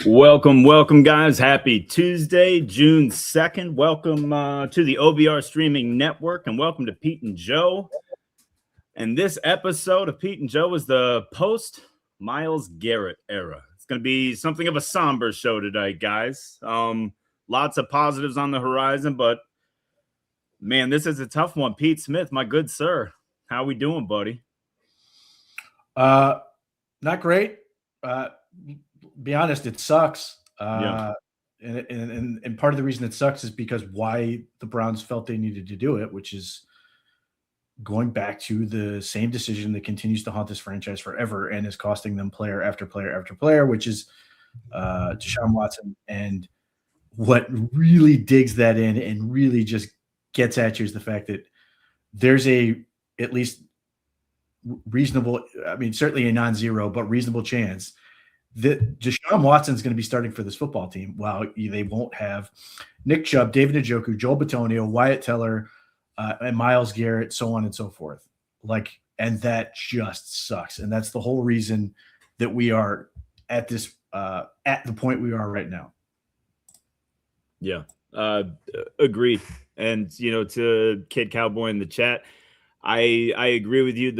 Welcome, guys. Happy Tuesday, June 2nd. Welcome to the OVR Streaming Network, and welcome to Pete and Joe. And this episode of Pete and Joe is the Post-Myles Garrett era. It's going to be something of a somber show today, guys. Lots of positives on the horizon, but, man, this is a tough one. Pete Smith, my good sir. How we doing, buddy? Not great. Be honest, it sucks. And part of the reason it sucks is because why the Browns felt they needed to do it, which is going back to the same decision that continues to haunt this franchise forever and is costing them player after player after player, which is Deshaun Watson. And what really digs that in and really just gets at you is the fact that there's at least reasonable, I mean, certainly a non-zero, but reasonable chance that Deshaun Watson is going to be starting for this football team. While they won't have Nick Chubb, David Njoku, Joel Bitonio, Wyatt Teller, and Myles Garrett, so on and so forth. And that just sucks. And that's the whole reason that we are at this at the point we are right now. Yeah, agreed. And to Kid Cowboy in the chat, I agree with you.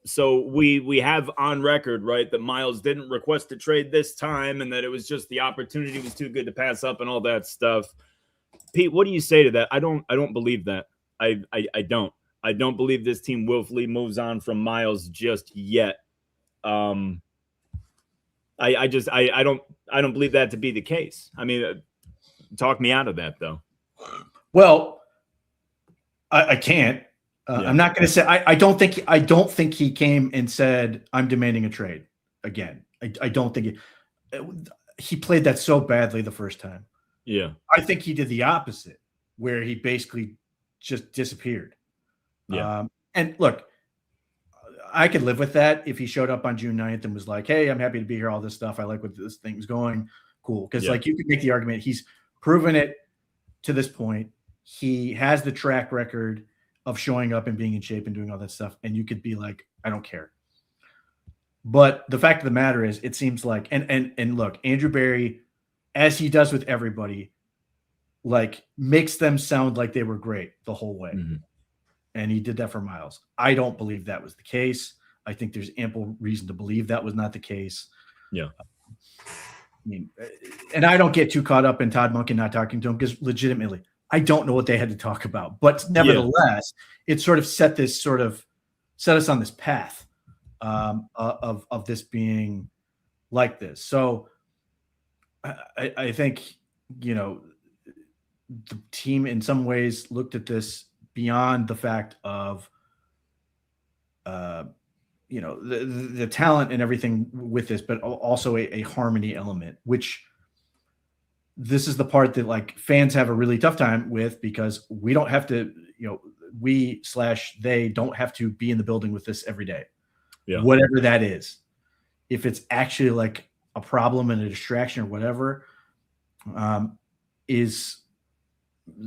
So we have on record, right, that Myles didn't request a trade this time and that it was just the opportunity was too good to pass up and all that stuff. Pete, what do you say to that? I don't believe that. I don't believe this team willfully moves on from Myles just yet. I don't believe that to be the case. I mean, talk me out of that though. Well, I can't. I'm not going to say I don't think he came and said I'm demanding a trade again. I don't think he played that so badly the first time. Yeah, I think he did the opposite, where he basically just disappeared. Yeah, and look, I could live with that if he showed up on June 9th and was like, "Hey, I'm happy to be here. All this stuff. I like what this thing's going. Cool." Because you could make the argument he's proven it to this point. He has the track record of showing up and being in shape and doing all that stuff. And you could be like, I don't care. But the fact of the matter is, it seems like, and look, Andrew Berry, as he does with everybody, makes them sound like they were great the whole way. Mm-hmm. And he did that for Myles. I don't believe that was the case. I think there's ample reason to believe that was not the case. Yeah. I mean, and I don't get too caught up in Todd Monken not talking to him because legitimately, I don't know what they had to talk about, but nevertheless, it sort of set us on this path of this being like this. So I think, the team in some ways looked at this beyond the fact of, the talent and everything with this, but also a harmony element, which this is the part that fans have a really tough time with because we don't have to, they don't have to be in the building with this every day. Yeah. Whatever that is. If it's actually a problem and a distraction or whatever, is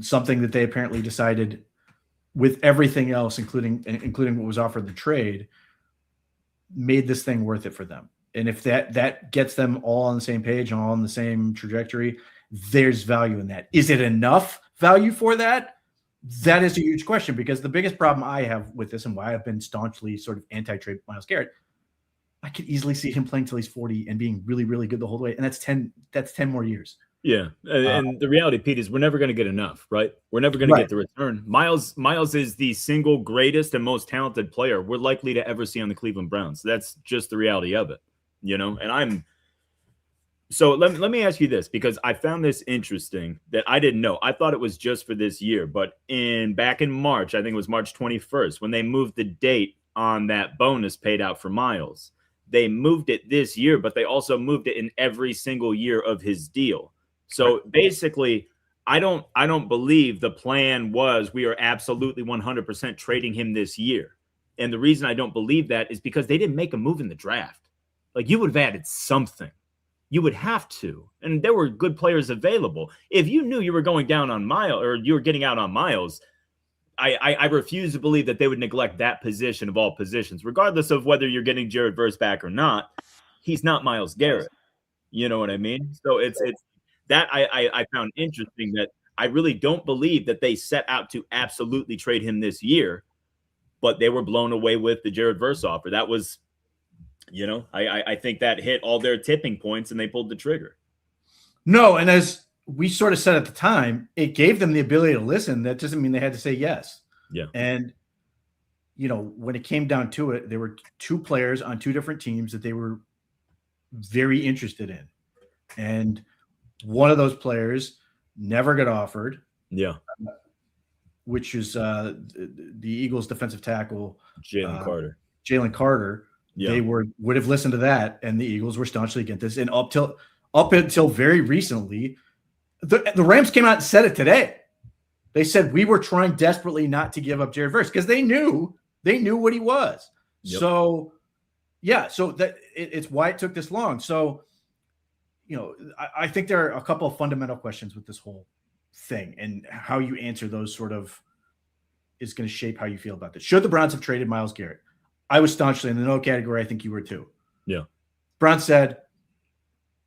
something that they apparently decided with everything else, including what was offered the trade, made this thing worth it for them. And if that gets them all on the same page and all on the same trajectory, there's value in that. Is it enough value for that? That is a huge question because the biggest problem I have with this and why I've been staunchly sort of anti-trade Myles Garrett, I could easily see him playing till he's 40 and being really, really good the whole way. And that's 10 more years. Yeah. And the reality, Pete, is we're never going to get enough, right? We're never going to get the return. Myles is the single greatest and most talented player we're likely to ever see on the Cleveland Browns. That's just the reality of it, and So let me ask you this, because I found this interesting that I didn't know. I thought it was just for this year, but back in March, I think it was March 21st, when they moved the date on that bonus paid out for Myles, they moved it this year, but they also moved it in every single year of his deal. So basically, I don't believe the plan was we are absolutely 100% trading him this year. And the reason I don't believe that is because they didn't make a move in the draft. You would have added something. You would have to. And there were good players available. If you knew you were going down on Myles or you were getting out on Myles, I refuse to believe that they would neglect that position of all positions, regardless of whether you're getting Jared Verse back or not. He's not Myles Garrett. You know what I mean? So it's that I found interesting that I really don't believe that they set out to absolutely trade him this year, but they were blown away with the Jared Verse offer. That was, I think that hit all their tipping points and they pulled the trigger. No, and as we sort of said at the time, it gave them the ability to listen. That doesn't mean they had to say yes. Yeah. And when it came down to it, there were two players on two different teams that they were very interested in. And one of those players never got offered. Yeah. Which is the Eagles defensive tackle, Jalen Carter. Yeah. They would have listened to that, and the Eagles were staunchly against this. And up until very recently, the Rams came out and said it today. They said we were trying desperately not to give up Jared Verse because they knew what he was. Yep. So that it's why it took this long. So, I think there are a couple of fundamental questions with this whole thing, and how you answer those sort of is going to shape how you feel about this. Should the Browns have traded Myles Garrett? I was staunchly in the no category. I think you were too. Yeah. Browns said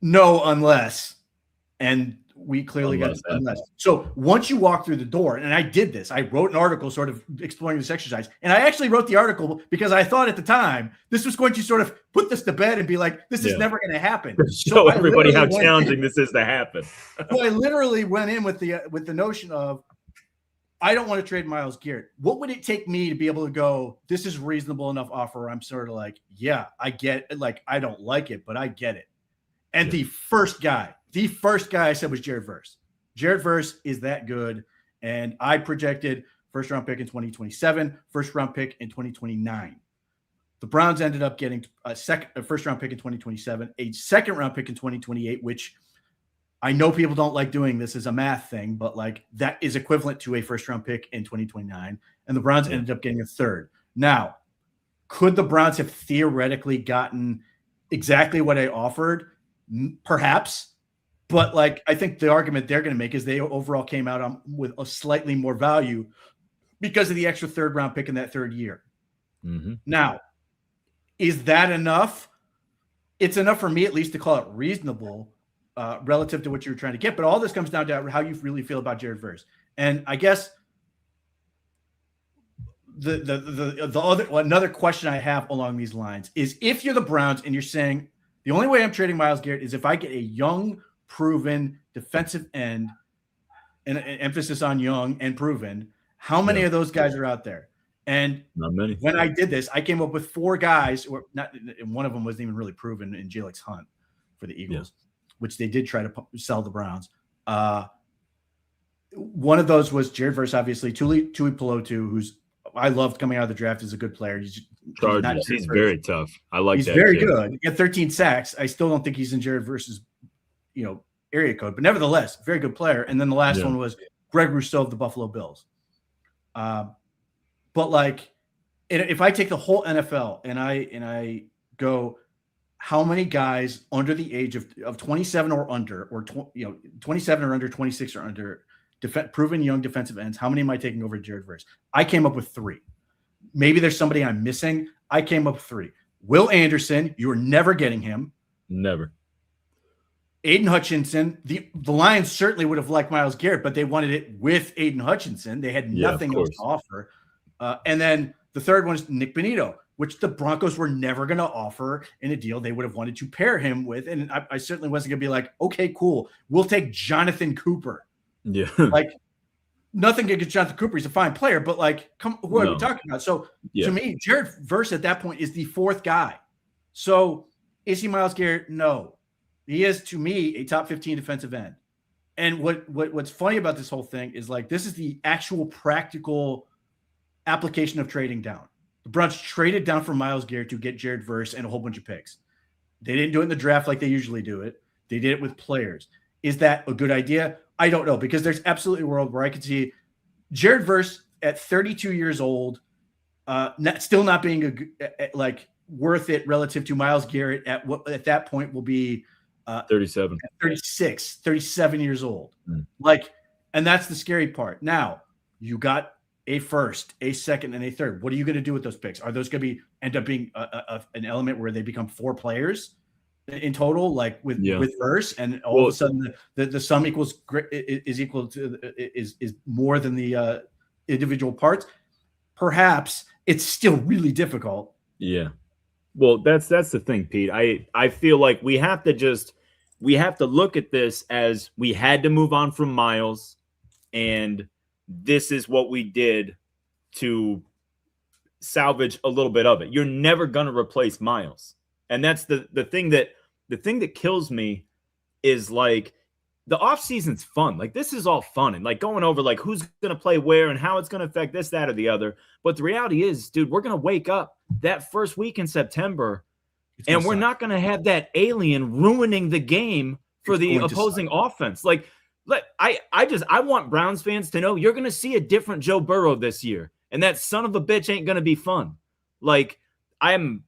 no, unless, and we clearly got unless. So once you walk through the door, and I did this, I wrote an article sort of exploring this exercise. And I actually wrote the article because I thought at the time this was going to sort of put this to bed and be like, this is never going to happen. Show everybody how challenging this is to happen. So I literally went in with the notion of, I don't want to trade Myles Garrett. What would it take me to be able to go, this is reasonable enough offer? I'm sort of like, yeah, I get it. Like, I don't like it, but I get it. And the first guy I said was Jared Verse. Jared Verse is that good. And I projected first round pick in 2027, first round pick in 2029. The Browns ended up getting a first round pick in 2027, a second round pick in 2028, which I know people don't like doing this as a math thing, but like that is equivalent to a first round pick in 2029. And the Browns ended up getting a third. Now, could the Browns have theoretically gotten exactly what I offered? Perhaps. But like, I think the argument they're going to make is they overall came out with a slightly more value because of the extra third round pick in that third year. Mm-hmm. Now, is that enough? It's enough for me at least to call it reasonable relative to what you're trying to get. But all this comes down to how you really feel about Jared Verse. And I guess another question I have along these lines is, if you're the Browns and you're saying the only way I'm trading Myles Garrett is if I get a young, proven defensive end, and an emphasis on young and proven, how many of those guys are out there? And not many. When I did this, I came up with four guys, or not, and one of them wasn't even really proven, in Jalix Hunt for the Eagles, which they did try to sell the Browns. One of those was Jared Verse, obviously. Tuli Pelotu, who's I loved coming out of the draft, is a good player. He's very tough. I like he's that. He's very good. He had 13 sacks. I still don't think he's in Jared Verse's, area code, but nevertheless, very good player. And then the last one was Greg Rousseau of the Buffalo Bills. But like, if I take the whole NFL and I go, how many guys under the age of 27 or under, or 27 or under, 26 or under, proven young defensive ends, how many am I taking over Jared Verse? I came up with 3. Maybe there's somebody I'm missing. I came up with 3. Will Anderson, you were never getting him. Never. Aiden Hutchinson. The Lions certainly would have liked Myles Garrett, but they wanted it with Aiden Hutchinson. They had nothing else to offer. And then the third one is Nick Bonito, which the Broncos were never going to offer in a deal they would have wanted to pair him with. And I certainly wasn't going to be like, okay, cool, we'll take Jonathan Cooper. Yeah. Like, nothing against Jonathan Cooper. He's a fine player, but like, who are we talking about? So to me, Jared Verse at that point is the 4th guy. So is he Myles Garrett? No. He is, to me, a top 15 defensive end. And what's funny about this whole thing is, like, this is the actual practical application of trading down. The Browns traded down for Myles Garrett to get Jared Verse and a whole bunch of picks. They didn't do it in the draft like they usually do it. They did it with players. Is that a good idea? I don't know, because there's absolutely a world where I could see Jared Verse at 32 years old, still not being worth it relative to Myles Garrett at what at that point will be 37, 36, 37 years old. Like, and that's the scary part. Now you got a first, a second, and a third. What are you going to do with those picks? Are those going to end up being an element where they become 4 players? in total, like with verse, and all of a sudden the sum is equal to is more than the individual parts. Perhaps it's still really difficult. Yeah. Well, that's the thing, Pete. I feel like we have to look at this as we had to move on from Myles, and this is what we did to salvage a little bit of it. You're never going to replace Myles. And that's the thing that kills me is like the offseason's fun. Like this is all fun and like going over like who's going to play where and how it's going to affect this, that, or the other. But the reality is, dude, we're going to wake up that first week in September and we're not going to have that alien ruining the game for the opposing offense. Like I want Browns fans to know you're going to see a different Joe Burrow this year. And that son of a bitch ain't going to be fun. Like I'm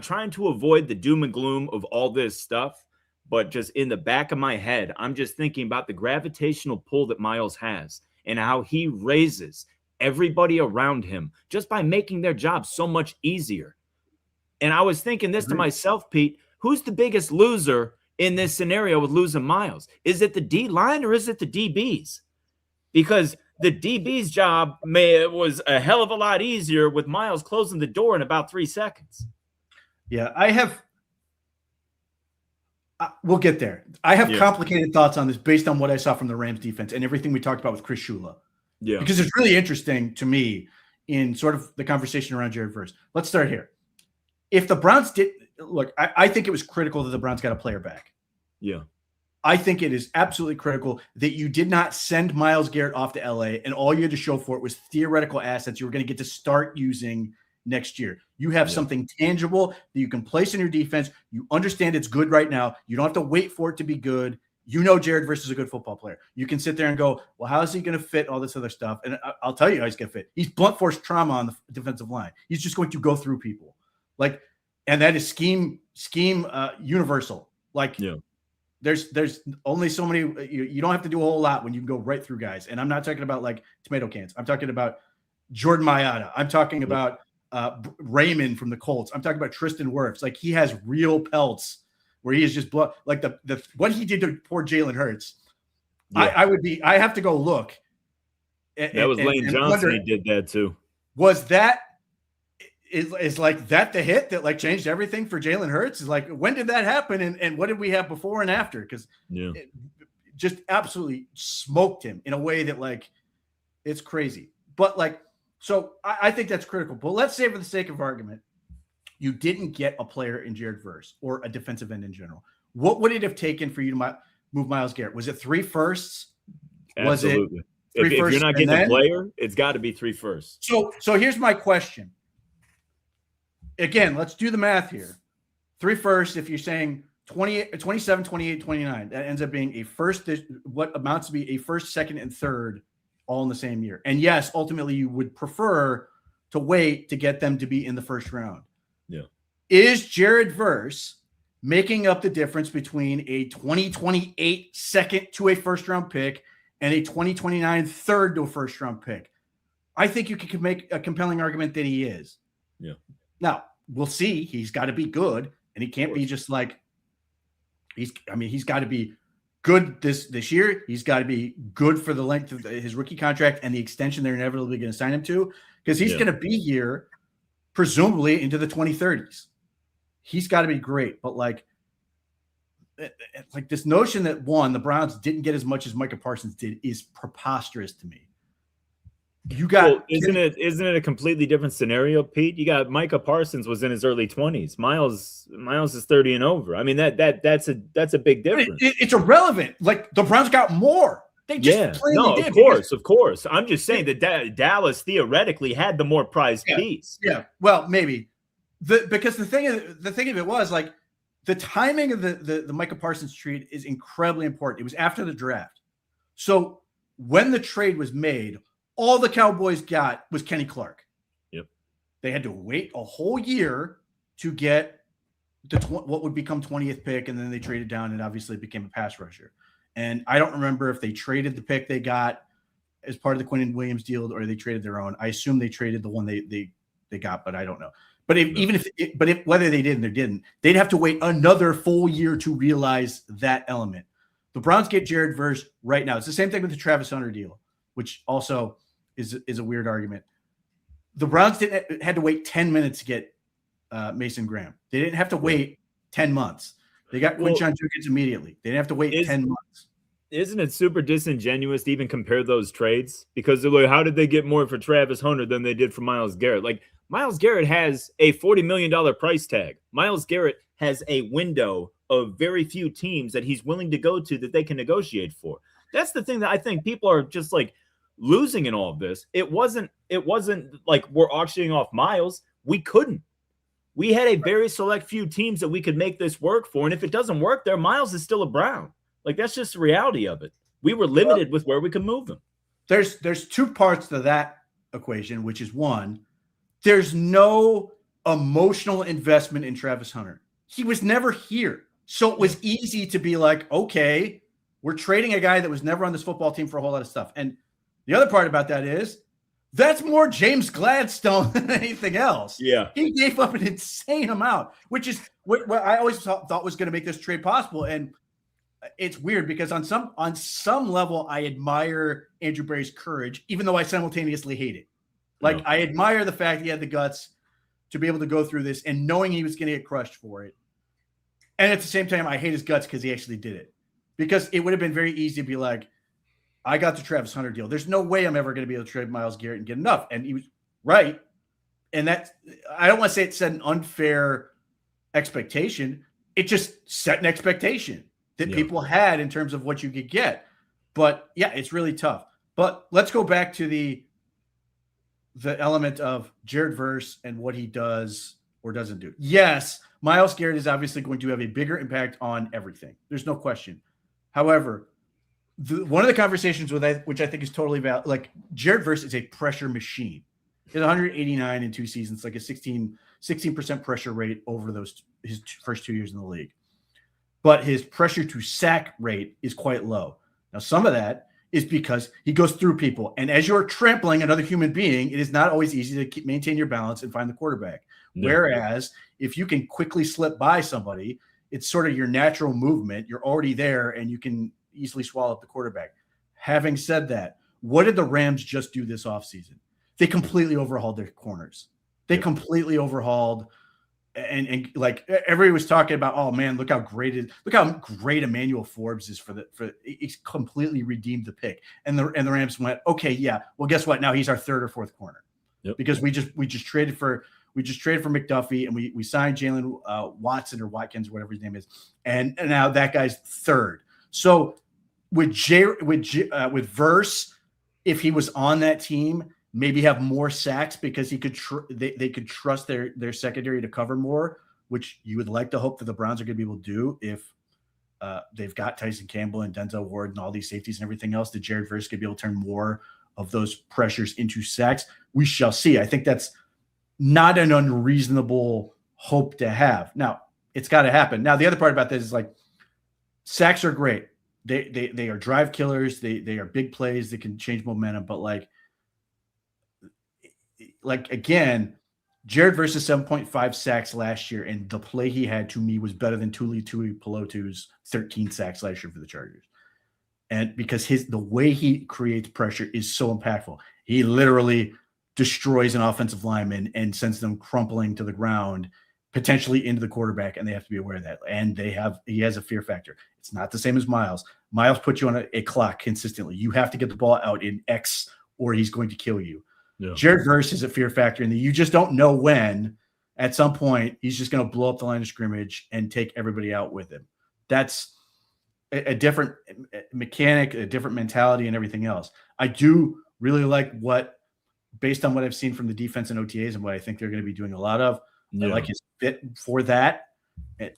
trying to avoid the doom and gloom of all this stuff, but just in the back of my head, I'm just thinking about the gravitational pull that Myles has and how he raises everybody around him just by making their job so much easier. And I was thinking this to myself, Pete, who's the biggest loser in this scenario with losing Myles? Is it the D line or is it the DBs? Because the DB's job was a hell of a lot easier with Myles closing the door in about 3 seconds. Yeah, we'll get there. I have complicated thoughts on this based on what I saw from the Rams defense and everything we talked about with Chris Shula. Yeah. Because it's really interesting to me in sort of the conversation around Jared Verse. Let's start here. If the Browns I think it was critical that the Browns got a player back. Yeah. I think it is absolutely critical that you did not send Myles Garrett off to LA and all you had to show for it was theoretical assets you were going to get to start using next year. You have something tangible that you can place in your defense. You understand it's good right now. You don't have to wait for it to be good. You know Jared Verse is a good football player. You can sit there and go, well, how is he going to fit all this other stuff? And I'll tell you how he's going to fit. He's blunt force trauma on the defensive line. He's just going to go through people. And that is scheme universal. There's only so many. You don't have to do a whole lot when you can go right through guys. And I'm not talking about like tomato cans. I'm talking about Jordan Mailata. I'm talking about Raymond from the Colts. I'm talking about Tristan Wirfs. Like he has real pelts where he is just like the what he did to poor Jalen Hurts. Yeah. I have to go look. That was Lane Johnson. He did that too. Was that is like that the hit that like changed everything for Jalen Hurts? Is like when did that happen and what did we have before and after? Because it just absolutely smoked him in a way that like it's crazy. But like so I think that's critical. But let's say for the sake of argument, you didn't get a player in Jared Verse or a defensive end in general. What would it have taken for you to move Myles Garrett? Was it 3 firsts? Absolutely. If you're not getting a player, it's got to be 3 firsts. So here's my question. Again, let's do the math here. 3 firsts, if you're saying 27, 28, 29, that ends up being a first, what amounts to be a first, second, and third all in the same year. And yes, ultimately you would prefer to wait to get them to be in the first round. Yeah. Is Jared Verse making up the difference between a 2028 second to a first round pick and a 2029 third to a first round pick? I think you could make a compelling argument that he is. Yeah. Now, we'll see. He's got to be good, and he can't be just like he's got to be good this year. He's got to be good for the length of his rookie contract and the extension they're inevitably going to sign him to, because he's going to be here presumably into the 2030s. He's got to be great, but like this notion that the Browns didn't get as much as Micah Parsons did is preposterous to me. Isn't it a completely different scenario, Pete? You got Micah Parsons was in his early 20s. Myles is 30 and over. I mean that's a big difference. It's irrelevant. Like the Browns got more. They just of course. I'm just saying that Dallas theoretically had the more prized piece. Yeah. Well, maybe because the thing of it was like the timing of the Micah Parsons trade is incredibly important. It was after the draft, so when the trade was made, all the Cowboys got was Kenny Clark. Yep. They had to wait a whole year to get what would become 20th pick, and then they traded down and obviously became a pass rusher. And I don't remember if they traded the pick they got as part of the Quinnen Williams deal or they traded their own. I assume they traded the one they got, but I don't know. But if whether they did or didn't, they'd have to wait another full year to realize that element. The Browns get Jared Verse right now. It's the same thing with the Travis Hunter deal, which also is a weird argument. The Browns had to wait 10 minutes to get Mason Graham. They didn't have to wait 10 months. They got Quinshon Judkins immediately. They didn't have to wait 10 months. Isn't it super disingenuous to even compare those trades? Because they're like, how did they get more for Travis Hunter than they did for Myles Garrett? Like, Myles Garrett has a $40 million price tag. Myles Garrett has a window of very few teams that he's willing to go to that they can negotiate for. That's the thing that I think people are just like losing in all of this. It wasn't like we're auctioning off Myles. We couldn't. We had a very select few teams that we could make this work for. And if it doesn't work there, Myles is still a Brown. Like, that's just the reality of it. We were limited with where we could move them. There's two parts to that equation, which is one, there's no emotional investment in Travis Hunter. He was never here. So it was easy to be like, okay, we're trading a guy that was never on this football team for a whole lot of stuff. And the other part about that is that's more James Gladstone than anything else. Yeah. He gave up an insane amount, which is what I always thought was going to make this trade possible. And it's weird because on some level, I admire Andrew Berry's courage, even though I simultaneously hate it. Like, I admire the fact he had the guts to be able to go through this and knowing he was going to get crushed for it. And at the same time, I hate his guts because he actually did it. Because it would have been very easy to be like, I got the Travis Hunter deal. There's no way I'm ever going to be able to trade Myles Garrett and get enough. And he was right. And that, I don't want to say it set an unfair expectation. It just set an expectation that people had in terms of what you could get. But yeah, it's really tough. But let's go back to the element of Jared Verse and what he does or doesn't do. Yes, Myles Garrett is obviously going to have a bigger impact on everything. There's no question. However, one of the conversations which I think is totally valid, like Jared Verse is a pressure machine. He had 189 in 2 seasons, like a 16% pressure rate over his first 2 years in the league. But his pressure to sack rate is quite low. Now, some of that is because he goes through people. And as you're trampling another human being, it is not always easy to maintain your balance and find the quarterback. No. Whereas if you can quickly slip by somebody, it's sort of your natural movement. You're already there and you can easily swallow up the quarterback. Having said that, what did the Rams just do this offseason? They completely overhauled their corners. They completely overhauled. And like everybody was talking about, oh man, look how great Emmanuel Forbes is he's completely redeemed the pick. And the Rams went, okay, yeah, well, guess what? Now he's our third or fourth corner because we just traded for McDuffie and we signed Jalen Watson or Watkins or whatever his name is, and now that guy's third. So with Verse, if he was on that team, maybe have more sacks because he could they could trust their secondary to cover more, which you would like to hope that the Browns are going to be able to do if they've got Tyson Campbell and Denzel Ward and all these safeties and everything else. That Jared Verse could be able to turn more of those pressures into sacks. We shall see. I think that's not an unreasonable hope to have. Now, it's got to happen. Now, the other part about this is like sacks are great. They are drive killers. They are big plays that can change momentum. But like again, Jared Verse 7.5 sacks last year, and the play he had to me was better than Tuli Tuipulotu's 13 sacks last year for the Chargers. And because the way he creates pressure is so impactful. He literally destroys an offensive lineman and sends them crumpling to the ground, potentially into the quarterback, and they have to be aware of that. And he has a fear factor. It's not the same as Myles. Myles puts you on a clock consistently. You have to get the ball out in X or he's going to kill you. Yeah. Jared Verse is a fear factor in that you just don't know when at some point he's just going to blow up the line of scrimmage and take everybody out with him. That's a different mechanic, a different mentality and everything else. I do really like based on what I've seen from the defense and OTAs and what I think they're going to be doing a lot of, I like his fit for that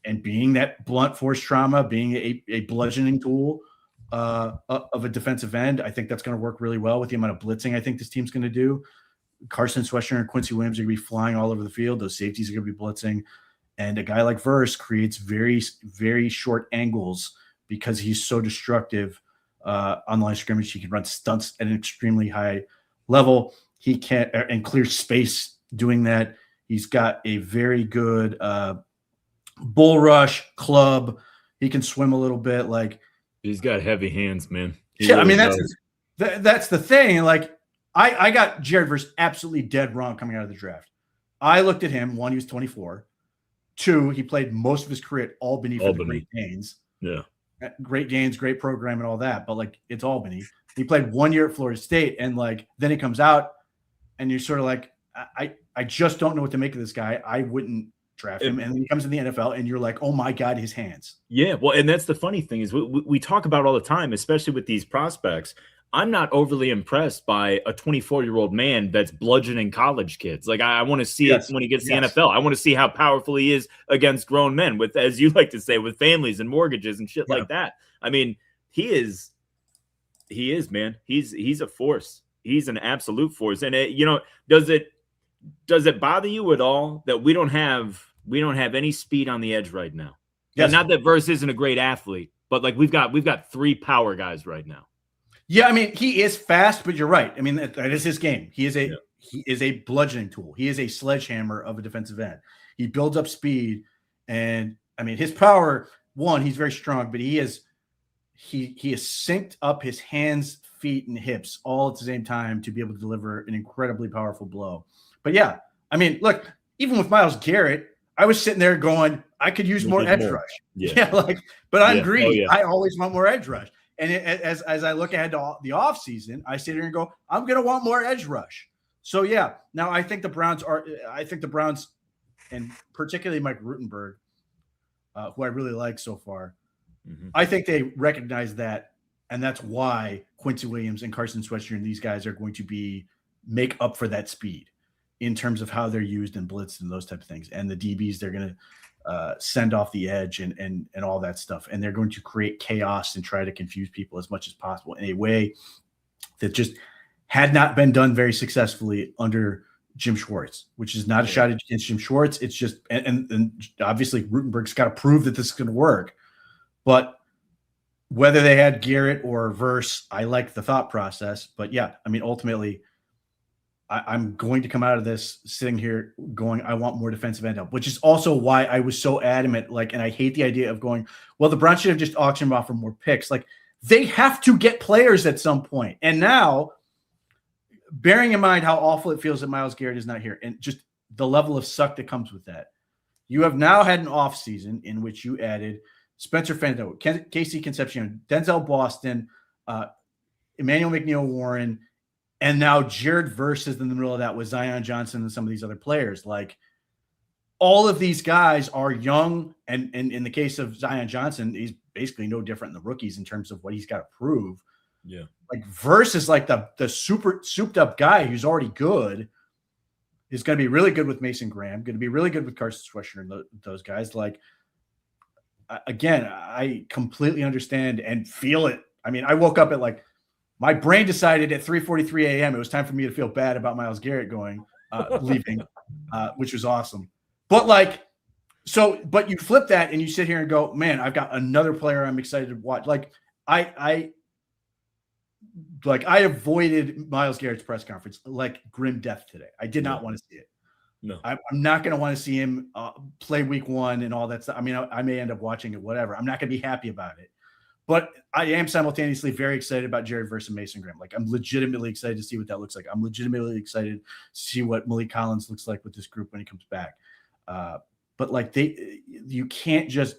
and being that blunt force trauma, being a bludgeoning tool of a defensive end. I think that's going to work really well with the amount of blitzing I think this team's going to do. Carson Sweater and Quincy Williams are going to be flying all over the field. Those safeties are going to be blitzing. And a guy like Verse creates very, very short angles because he's so destructive on the line of scrimmage. He can run stunts at an extremely high level. He can and clear space doing that. He's got a very good bull rush club. He can swim a little bit. Like, he's got heavy hands, man. Yeah, I mean, that's the thing. Like, I got Jared Verse absolutely dead wrong coming out of the draft. I looked at him. One, he was 24. Two, he played most of his career at Albany for the Great Danes. Yeah. Great Danes, great program and all that. But, like, it's Albany. He played 1 year at Florida State. And, like, then he comes out and you're sort of like, I just don't know what to make of this guy. I wouldn't draft him. And then he comes in the NFL and you're like, oh, my God, his hands. Yeah. Well, and that's the funny thing is we talk about all the time, especially with these prospects. I'm not overly impressed by a 24-year-old man that's bludgeoning college kids. Like, I want to see it when he gets to the NFL. I want to see how powerful he is against grown men with, as you like to say, with families and mortgages and shit like that. I mean, he is, man. He's a force. He's an absolute force. And does it bother you at all that we don't have any speed on the edge right now? Yes. And not that Verse isn't a great athlete, but like we've got 3 power guys right now. Yeah, I mean, he is fast, but you're right. I mean, that is his game. He is a bludgeoning tool. He is a sledgehammer of a defensive end. He builds up speed, and I mean, his power. One, he's very strong, but he has synced up his hands, feet, and hips all at the same time to be able to deliver an incredibly powerful blow. But yeah, I mean, look, even with Myles Garrett, I was sitting there going, I could use more edge rush. Yeah, but I'm greedy. I always want more edge rush. And as I look ahead to the offseason, I sit here and go, I'm going to want more edge rush. So, yeah, now I think the Browns, and particularly Mike Rutenberg, who I really like so far, I think they recognize that. And that's why Quincy Williams and Carson Swetzer and these guys are going to make up for that speed in terms of how they're used and blitzed and those type of things. And the DBs, they're going to send off the edge and all that stuff. And they're going to create chaos and try to confuse people as much as possible in a way that just had not been done very successfully under Jim Schwartz, which is not a shot against Jim Schwartz. It's just, and obviously Rutenberg's got to prove that this is going to work. But whether they had Garrett or Verse, I like the thought process. But yeah, I mean, ultimately, I'm going to come out of this sitting here going, I want more defensive end help, which is also why I was so adamant. Like, and I hate the idea of going, well, the Browns should have just auctioned off for more picks. Like, they have to get players at some point. And now, bearing in mind how awful it feels that Myles Garrett is not here and just the level of suck that comes with that, you have now had an offseason in which you added Spencer Fendo, Casey Concepcion, Denzel Boston, Emmanuel McNeil-Warren, and now Jared Verse is in the middle of that with Zion Johnson and some of these other players. Like, all of these guys are young. And in the case of Zion Johnson, he's basically no different than the rookies in terms of what he's got to prove. Yeah. Like, Verse is like the super souped up guy who's already good. He's going to be really good with Mason Graham, going to be really good with Carson Swetzer and those guys. Like, again, I completely understand and feel it. I mean, I woke up at my brain decided at 3:43 a.m. it was time for me to feel bad about Myles Garrett leaving, which was awesome. But but you flip that and you sit here and go, man, I've got another player I'm excited to watch. Like, I avoided Myles Garrett's press conference like grim death today. I did not want to see it. No, I'm not going to want to see him play week 1 and all that stuff. I mean, I may end up watching it, whatever. I'm not going to be happy about it. But I am simultaneously very excited about Jared Verse and Mason Graham. Like, I'm legitimately excited to see what that looks like. I'm legitimately excited to see what Malik Collins looks like with this group when he comes back. But you can't just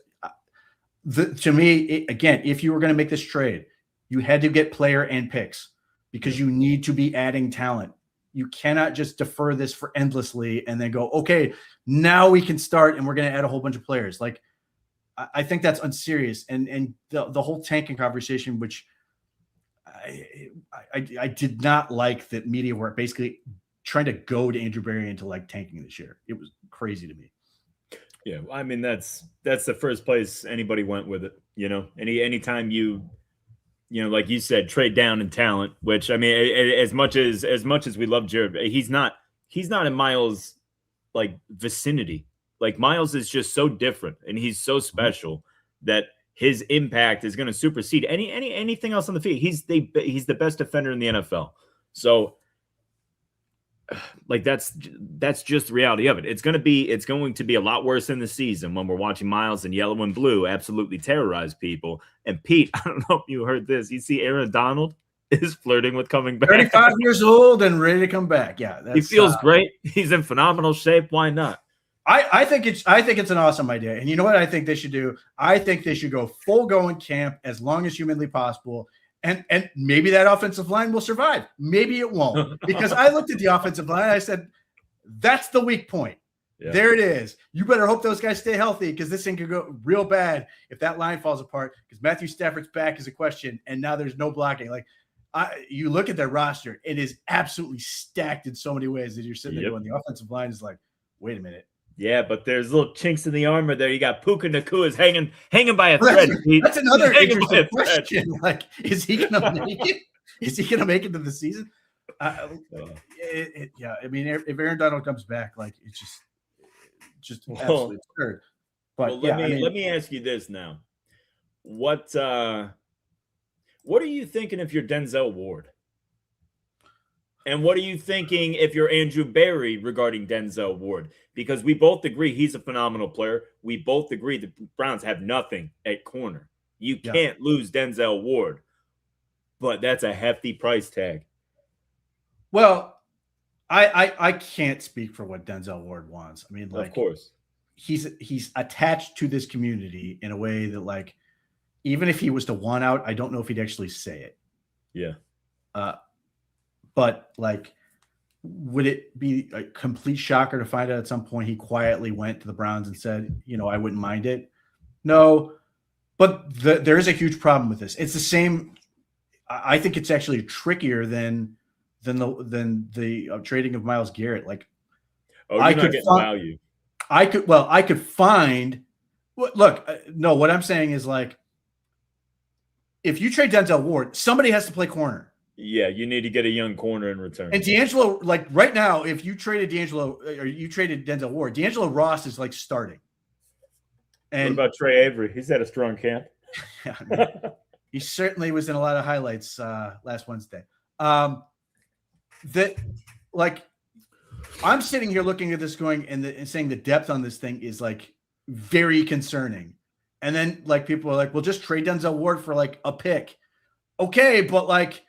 to me, again, if you were going to make this trade, you had to get player and picks because you need to be adding talent. You cannot just defer this for endlessly and then go, okay, now we can start and we're going to add a whole bunch of players. Like, I think that's unserious. And the whole tanking conversation, which I did not like, that media were basically trying to goad Andrew Berry into tanking this year. It was crazy to me. Yeah. I mean, that's the first place anybody went with it. Anytime like you said, trade down in talent, which, I mean, as much as we love Jared, he's not in Myles' vicinity. Like, Myles is just so different and he's so special that his impact is going to supersede anything else on the field. He's the best defender in the NFL. So like that's just the reality of it. It's going to be a lot worse in the season when we're watching Myles in yellow and blue absolutely terrorize people. And Pete, I don't know if you heard this. You see Aaron Donald is flirting with coming back. 35 years old and ready to come back. Yeah, he feels great. He's in phenomenal shape. Why not? I think it's an awesome idea. And you know what I think they should do? I think they should go full go in camp as long as humanly possible. And maybe that offensive line will survive. Maybe it won't. Because I looked at the offensive line and I said, that's the weak point. Yeah. There it is. You better hope those guys stay healthy because this thing could go real bad if that line falls apart because Matthew Stafford's back is a question and now there's no blocking. Like you look at their roster, it is absolutely stacked in so many ways that you're sitting there going, the offensive line is like, wait a minute. Yeah, but there's little chinks in the armor there. You got Puka Nakua's hanging by a thread. That's another interesting question. Like, is he going to make it? Is he going to make it to the season? Yeah, I mean, if Aaron Donald comes back, like it's just absolutely absurd. But let me ask you this now: what are you thinking if you're Denzel Ward? And what are you thinking if you're Andrew Berry regarding Denzel Ward? Because we both agree he's a phenomenal player. We both agree the Browns have nothing at corner. You can't lose Denzel Ward, but that's a hefty price tag. Well, I can't speak for what Denzel Ward wants. I mean, like, of course, he's attached to this community in a way that, like, even if he was to want out, I don't know if he'd actually say it. Yeah. But like, would it be a complete shocker to find out at some point he quietly went to the Browns and said, I wouldn't mind it? No, but there is a huge problem with this. It's the same. I think it's actually trickier than the trading of Myles Garrett. Like, I could get value. I could find. Look, no. What I'm saying is, like, if you trade Denzel Ward, somebody has to play corner. Yeah, you need to get a young corner in return. And D'Angelo, like right now, if you traded D'Angelo or you traded Denzel Ward, D'Angelo Ross is like starting. And what about Trey Avery? He's had a strong camp. Yeah, I mean, he certainly was in a lot of highlights last Wednesday. That, like, I'm sitting here looking at this going and saying the depth on this thing is like very concerning. And then like people are like, well, just trade Denzel Ward for like a pick. Okay, but like,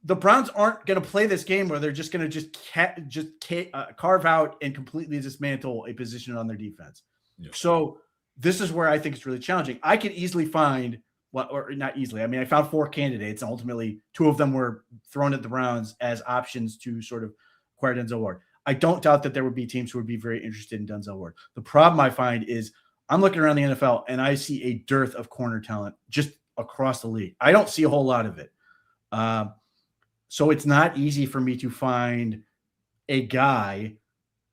the Browns aren't going to play this game where they're just going to carve out and completely dismantle a position on their defense. Yep. So this is where I think it's really challenging. I could easily find, or not easily. I mean, I found 4 candidates, and ultimately 2 of them were thrown at the Browns as options to sort of acquire Denzel Ward. I don't doubt that there would be teams who would be very interested in Denzel Ward. The problem I find is I'm looking around the NFL and I see a dearth of corner talent just across the league. I don't see a whole lot of it. So it's not easy for me to find a guy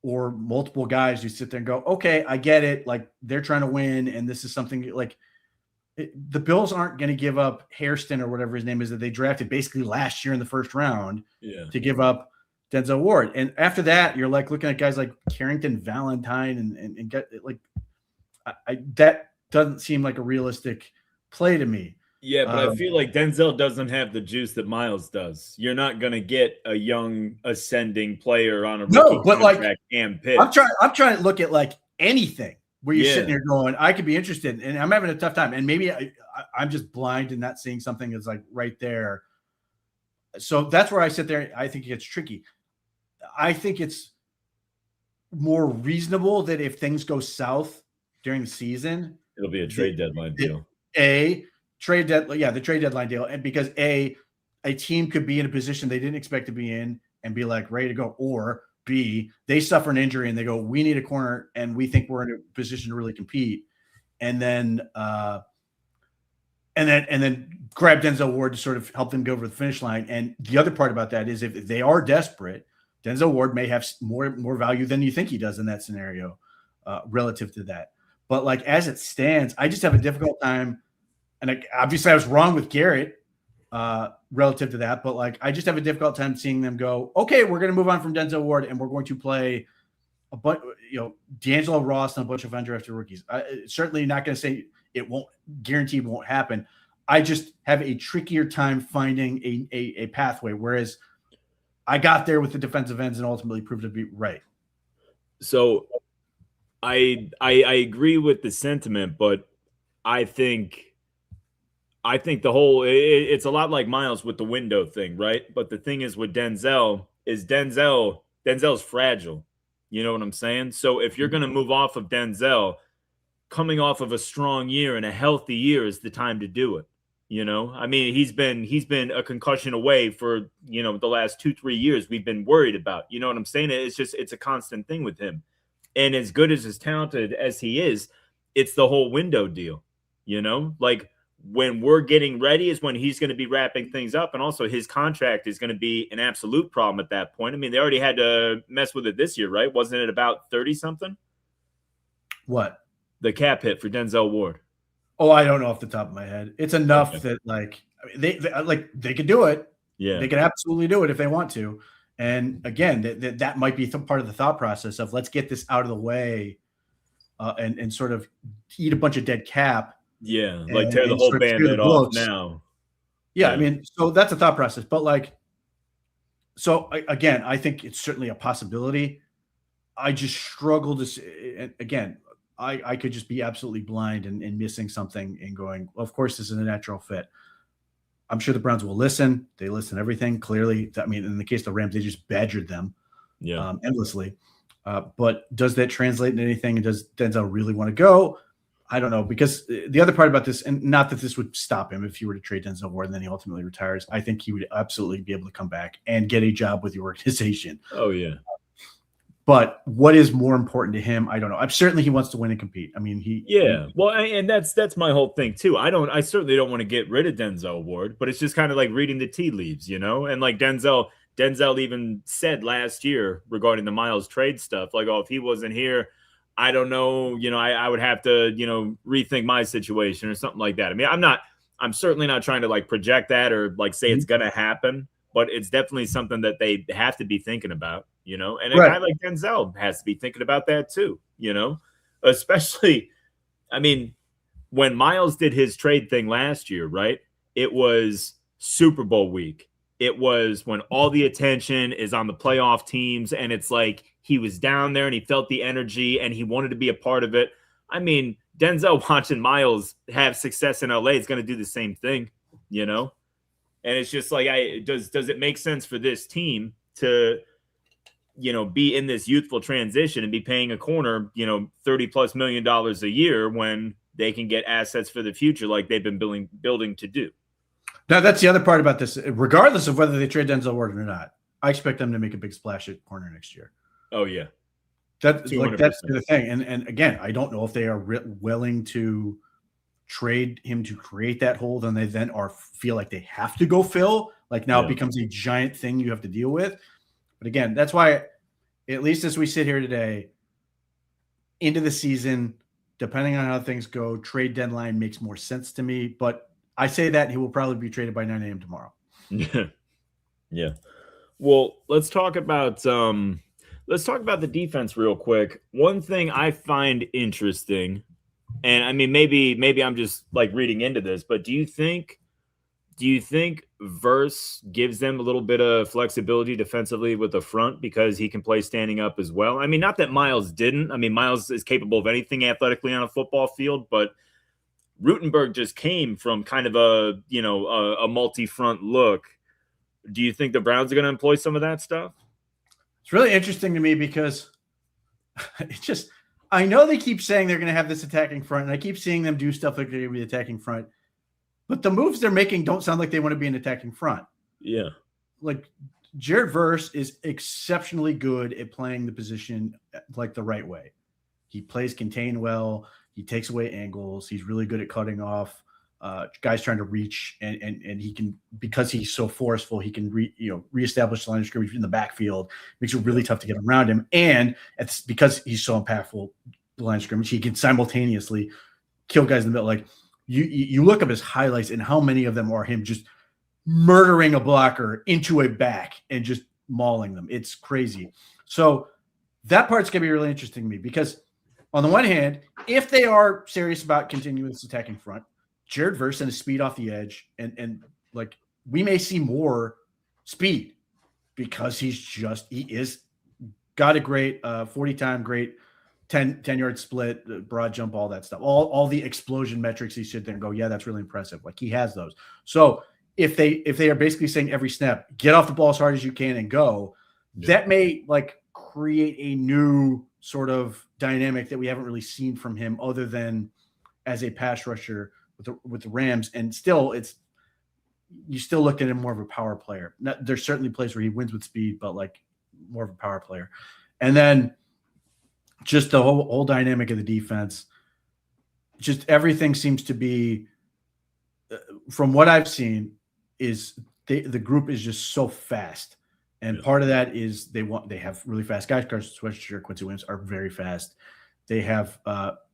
or multiple guys who sit there and go, okay, I get it. Like, they're trying to win. And this is something like the Bills aren't going to give up Hairston or whatever his name is that they drafted basically last year in the first round to give up Denzel Ward. And after that, you're like looking at guys like Carrington Valentine and get like, that doesn't seem like a realistic play to me. Yeah, but I feel like Denzel doesn't have the juice that Myles does. You're not going to get a young ascending player on a rookie contract and pick. I'm trying to look at like anything where you're sitting there going, I could be interested, and I'm having a tough time. And maybe I'm just blind and not seeing something that's like right there. So that's where I sit there. I think it gets tricky. I think it's more reasonable that if things go south during the season, it'll be a trade deadline deal. The trade deadline deal. And because a team could be in a position they didn't expect to be in and be like ready to go, or B, they suffer an injury and they go, we need a corner and we think we're in a position to really compete. And then grab Denzel Ward to sort of help them go over the finish line. And the other part about that is if they are desperate, Denzel Ward may have more value than you think he does in that scenario relative to that. But like, as it stands, I just have a difficult time. And obviously I was wrong with Garrett relative to that, but like, I just have a difficult time seeing them go, okay, we're going to move on from Denzel Ward and we're going to play a bunch, D'Angelo Ross and a bunch of undrafted rookies. Certainly not going to say it won't happen. I just have a trickier time finding a pathway. Whereas I got there with the defensive ends and ultimately proved to be right. So I agree with the sentiment, but I think the whole it's a lot like Miles with the window thing, right? But the thing is with Denzel's fragile. You know what I'm saying? So if you're going to move off of Denzel, coming off of a strong year and a healthy year is the time to do it. You know, I mean, he's been a concussion away for, you know, the last 2-3 years we've been worried about. You know what I'm saying? It's a constant thing with him. And as good as talented as he is, it's the whole window deal. You know, like when we're getting ready is when he's going to be wrapping things up. And also his contract is going to be an absolute problem at that point. I mean, they already had to mess with it this year, right? Wasn't it about 30 something? What? The cap hit for Denzel Ward. Oh, I don't know off the top of my head. It's enough that like they could do it. Yeah, they could absolutely do it if they want to. And again, that might be part of the thought process of let's get this out of the way and sort of eat a bunch of dead cap. Yeah, like tear the whole Band-Aid off now. Yeah, I mean, so that's a thought process. But like, so again, I think it's certainly a possibility. I just struggle to see, again, I could just be absolutely blind and missing something and going, well, of course, this is a natural fit. I'm sure the Browns will listen. They listen to everything clearly. I mean, in the case of the Rams, they just badgered them endlessly. But does that translate into anything? And does Denzel really want to go? I don't know, because the other part about this, and not that this would stop him if you were to trade Denzel Ward and then he ultimately retires, I think he would absolutely be able to come back and get a job with the organization. Oh, yeah. But what is more important to him? I don't know. Certainly he wants to win and compete. I mean, well, and that's my whole thing too. I certainly don't want to get rid of Denzel Ward, but it's just kind of like reading the tea leaves, you know? And like Denzel even said last year regarding the Miles trade stuff, like, oh, if he wasn't here, I don't know, you know, I would have to, you know, rethink my situation or something like that. I mean, I'm certainly not trying to like project that or like say it's going to happen, but it's definitely something that they have to be thinking about, you know, and a guy like Denzel has to be thinking about that too, you know, especially, I mean, when Miles did his trade thing last year, right? It was Super Bowl week. It was when all the attention is on the playoff teams and it's like he was down there and he felt the energy and he wanted to be a part of it. I mean, Denzel watching Miles have success in LA is going to do the same thing, you know? And it's just like, does it make sense for this team to, you know, be in this youthful transition and be paying a corner, you know, $30+ million a year when they can get assets for the future like they've been building to do? Now, that's the other part about this. Regardless of whether they trade Denzel Ward or not, I expect them to make a big splash at corner next year. Oh, yeah. That's the thing. And again, I don't know if they are willing to trade him to create that hole, then they feel like they have to go fill. Like now it becomes a giant thing you have to deal with. But again, that's why, at least as we sit here today, into the season, depending on how things go, trade deadline makes more sense to me. But I say that he will probably be traded by 9 a.m. tomorrow. Yeah. Well, let's talk about the defense real quick. One thing I find interesting, and I mean maybe I'm just like reading into this, but do you think Verse gives them a little bit of flexibility defensively with the front because he can play standing up as well? I mean, not that Miles didn't. I mean, Miles is capable of anything athletically on a football field, but Rutenberg just came from kind of a multi-front look. Do you think the Browns are going to employ some of that stuff? It's really interesting to me because it's just, I know they keep saying they're going to have this attacking front, and I keep seeing them do stuff like they're going to be attacking front, but the moves they're making don't sound like they want to be an attacking front. Yeah. Like Jared Verse is exceptionally good at playing the position like the right way. He plays contain well. He takes away angles. He's really good at cutting off guys trying to reach, and he can, because he's so forceful, he can reestablish the line of scrimmage in the backfield. Makes it really tough to get around him, and because he's so impactful, the line of scrimmage, he can simultaneously kill guys in the middle. Like you look up his highlights, and how many of them are him just murdering a blocker into a back and just mauling them. It's crazy. So that part's gonna be really interesting to me because, on the one hand, if they are serious about continuing this attacking front, Jared Verse and his speed off the edge, and like we may see more speed because he is got a great 40 time, great 10-yard split, broad jump, all that stuff, all the explosion metrics. He sit there and go, yeah, that's really impressive. Like he has those. So if they are basically saying every snap, get off the ball as hard as you can and go, that may like create a new sort of dynamic that we haven't really seen from him other than as a pass rusher with the Rams. And still you still look at him more of a power player. There's certainly plays where he wins with speed, but like more of a power player. And then just the whole dynamic of the defense, just everything seems to be, from what I've seen, is the group is just so fast. And part of that is they have really fast guys. Carson Switzer, Quincy Williams are very fast. They have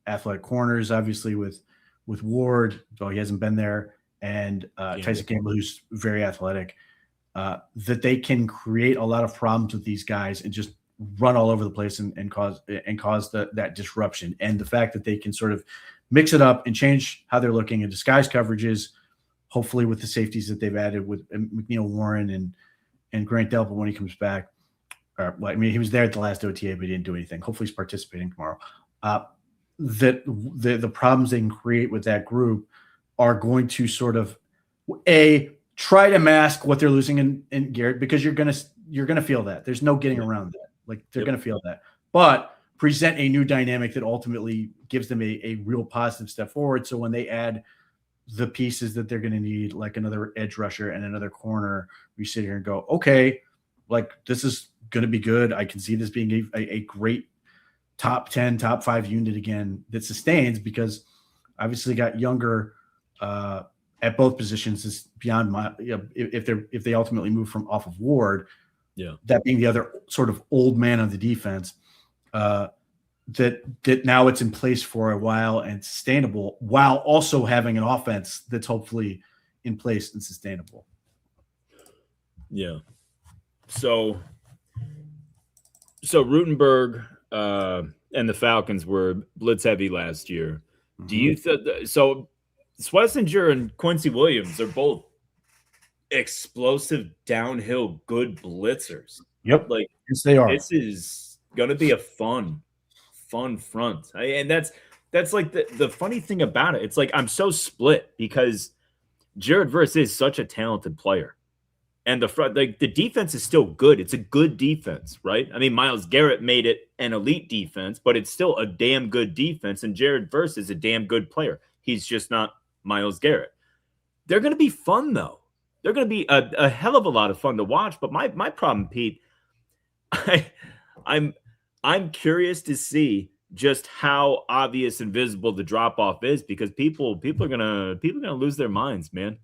athletic corners, obviously with Ward, though he hasn't been there, and Tyson Campbell, who's very athletic. That they can create a lot of problems with these guys and just run all over the place and cause that disruption. And the fact that they can sort of mix it up and change how they're looking and disguise coverages, hopefully with the safeties that they've added with McNeil Warren and Grant Delpit when he comes back. He was there at the last OTA, but he didn't do anything. Hopefully he's participating tomorrow. That the problems they can create with that group are going to sort of try to mask what they're losing in Garrett, because you're gonna feel that. There's no getting around that. Like they're gonna feel that, but present a new dynamic that ultimately gives them a real positive step forward. So when they add the pieces that they're going to need, like another edge rusher and another corner, we sit here and go, okay, like this is going to be good. I can see this being a great top 10, top 5 unit again that sustains, because obviously got younger at both positions is beyond my, if they ultimately move from off of Ward, that being the other sort of old man of the defense, that now it's in place for a while and sustainable, while also having an offense that's hopefully in place and sustainable. Yeah. So Rutenberg and the Falcons were blitz heavy last year. Mm-hmm. Do you so Schlesinger and Quincy Williams are both explosive downhill good blitzers. Yep. Like yes, they are. This is going to be a fun front. And that's like the funny thing about it. It's like I'm so split because Jared Verse is such a talented player. And the front, like the defense is still good. It's a good defense, right? I mean, Myles Garrett made it an elite defense, but it's still a damn good defense. And Jared Verse is a damn good player. He's just not Myles Garrett. They're going to be fun, though. They're going to be a hell of a lot of fun to watch. But my problem, Pete, I'm curious to see just how obvious and visible the drop off is, because people are gonna lose their minds, man.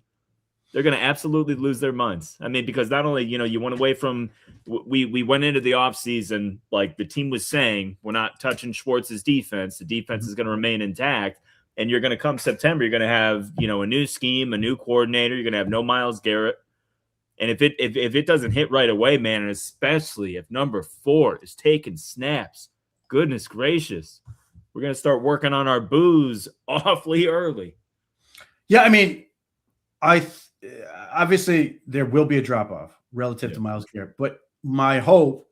They're going to absolutely lose their minds. I mean, because not only, you went away from, we went into the offseason, like the team was saying, we're not touching Schwartz's defense. The defense is going to remain intact. And you're going to come September, you're going to have, a new scheme, a new coordinator. You're going to have no Myles Garrett. And if it doesn't hit right away, man, and especially if number 4 is taking snaps, goodness gracious, we're going to start working on our booze awfully early. Yeah, I mean, obviously there will be a drop-off relative to Myles Garrett, but my hope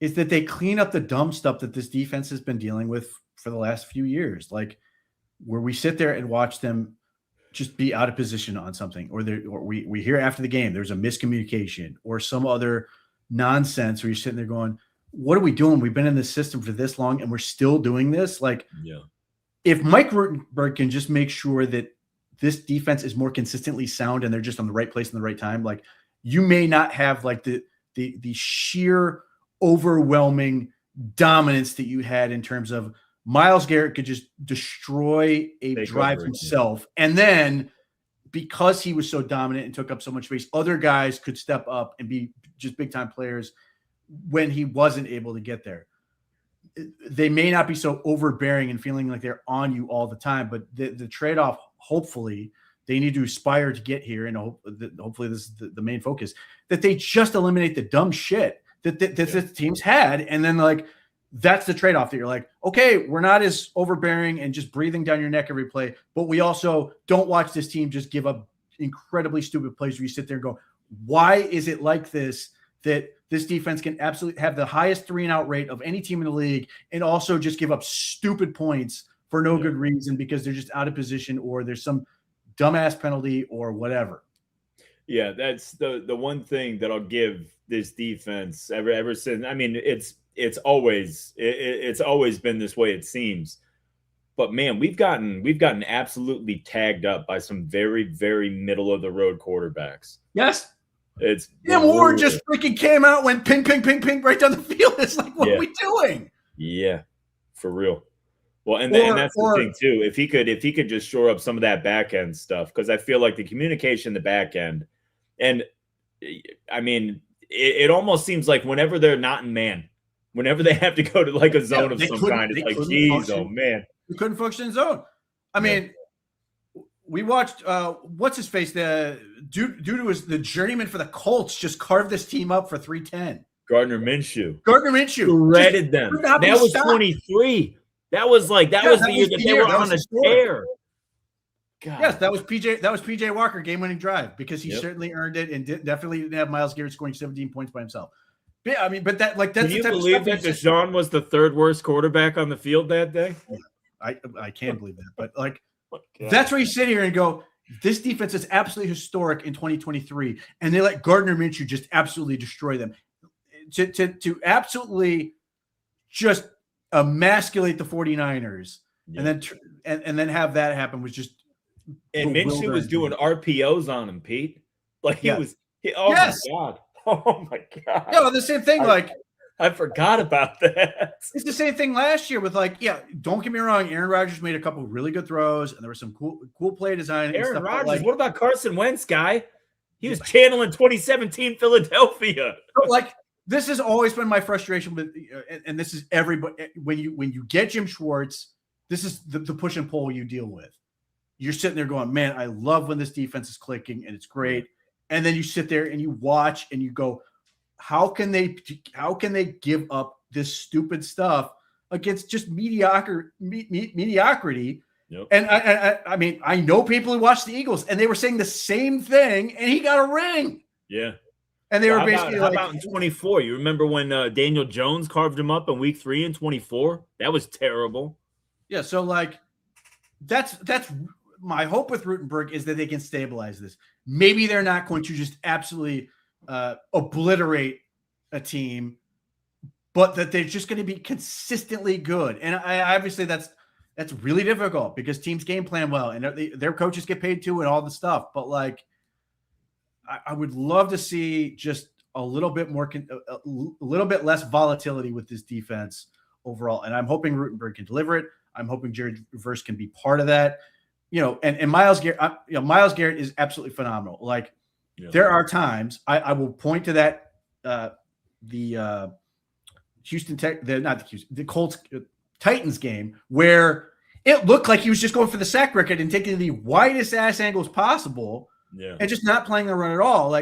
is that they clean up the dumb stuff that this defense has been dealing with for the last few years, like where we sit there and watch them just be out of position on something, or we hear after the game there's a miscommunication or some other nonsense where you're sitting there going, what are we doing? We've been in this system for this long and we're still doing this. Like, if Mike Rutenberg can just make sure that this defense is more consistently sound and they're just on the right place in the right time, like you may not have like the sheer overwhelming dominance that you had in terms of Myles Garrett could just destroy a drive himself. And then because he was so dominant and took up so much space, other guys could step up and be just big time players when he wasn't able to get there. They may not be so overbearing and feeling like they're on you all the time, but the trade-off, hopefully they need to aspire to get here. And hopefully this is the main focus, that they just eliminate the dumb shit that the teams had. And then like, that's the trade-off that you're like, okay, we're not as overbearing and just breathing down your neck every play, but we also don't watch this team just give up incredibly stupid plays where you sit there and go, why is it like this? that this defense can absolutely have the highest 3-and-out rate of any team in the league and also just give up stupid points for no good reason because they're just out of position or there's some dumbass penalty or whatever. Yeah, that's the one thing that I'll give this defense ever since. I mean, it's always been this way, it seems. But man, we've gotten absolutely tagged up by some very, very middle of the road quarterbacks. Yes. It's Moore just freaking came out, went ping, ping, ping, ping right down the field. It's like, what are we doing? Yeah, for real. Well, and that's the thing too. If he could just shore up some of that back end stuff, because I feel like the communication in the back end, and I mean, it almost seems like whenever they're not in man, whenever they have to go to like a zone of some kind, it's like, geez, oh man, we couldn't function in zone. I mean, we watched what's his face, the dude who was the journeyman for the Colts, just carved this team up for 310. Gardner Minshew shredded them. That was 23. That was the year that they were on a tear. God. Yes, that was PJ Walker game-winning drive because he certainly earned it and definitely didn't have Myles Garrett scoring 17 points by himself. But, I mean, but that's Can you believe that Deshaun was the third worst quarterback on the field that day? I can't believe that, but like that's where you sit here and go, this defense is absolutely historic in 2023, and they let Gardner Minshew just absolutely destroy them. To absolutely just emasculate the 49ers and then have that happen was just. And Minshew was doing RPOs on him, Pete. Like my God. Oh my God. Yeah, the same thing. I forgot about that. It's the same thing last year with don't get me wrong. Aaron Rodgers made a couple of really good throws and there was some cool play design. Aaron Rodgers, what about Carson Wentz, guy? He was channeling 2017 Philadelphia. This has always been my frustration with, and this is everybody. When you get Jim Schwartz, this is the push and pull you deal with. You're sitting there going, man, I love when this defense is clicking and it's great. And then you sit there and you watch and you go, how can they give up this stupid stuff against just mediocrity? Yep. And I mean, I know people who watch the Eagles and they were saying the same thing and he got a ring. Yeah. And they were basically how about in 24? You remember when Daniel Jones carved him up in week 3 in 24? That was terrible. Yeah. So that's my hope with Rutenberg is that they can stabilize this. Maybe they're not going to just absolutely obliterate a team, but that they're just going to be consistently good. And obviously that's really difficult because teams game plan well and their coaches get paid too and all the stuff. But I would love to see just a little bit more, a little bit less volatility with this defense overall. And I'm hoping Rutenberg can deliver it. I'm hoping Jared Verse can be part of that. And Myles Garrett, Myles Garrett is absolutely phenomenal. There are times I will point to that the Houston Tech, the Colts Titans game where it looked like he was just going for the sack record and taking the widest ass angles possible, and just not playing the run at all.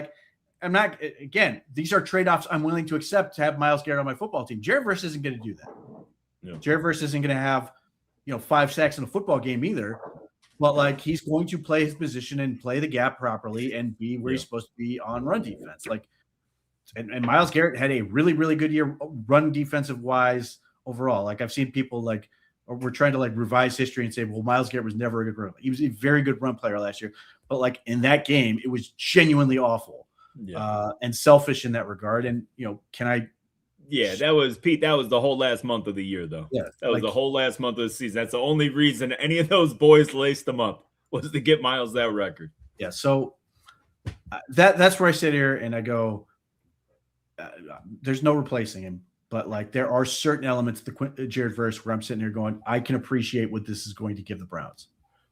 I'm not. Again, these are trade-offs I'm willing to accept to have Myles Garrett on my football team. Jared Verse isn't going to do that. No. Jared Verse isn't going to have 5 sacks in a football game either. But he's going to play his position and play the gap properly and be where he's supposed to be on run defense. And Myles Garrett had a really, really good year run defensive wise overall. I've seen people we're trying to revise history and say, well, Myles Garrett was never a good run. He was a very good run player last year, but in that game, it was genuinely awful and selfish in that regard. And can I? Yeah, that was Pete. That was the whole last month of the year, though. Yeah, that was the whole last month of the season. That's the only reason any of those boys laced them up was to get Myles that record. Yeah, so that's where I sit here and I go, there's no replacing him. But there are certain elements of the Jared Verse where I'm sitting here going, I can appreciate what this is going to give the Browns.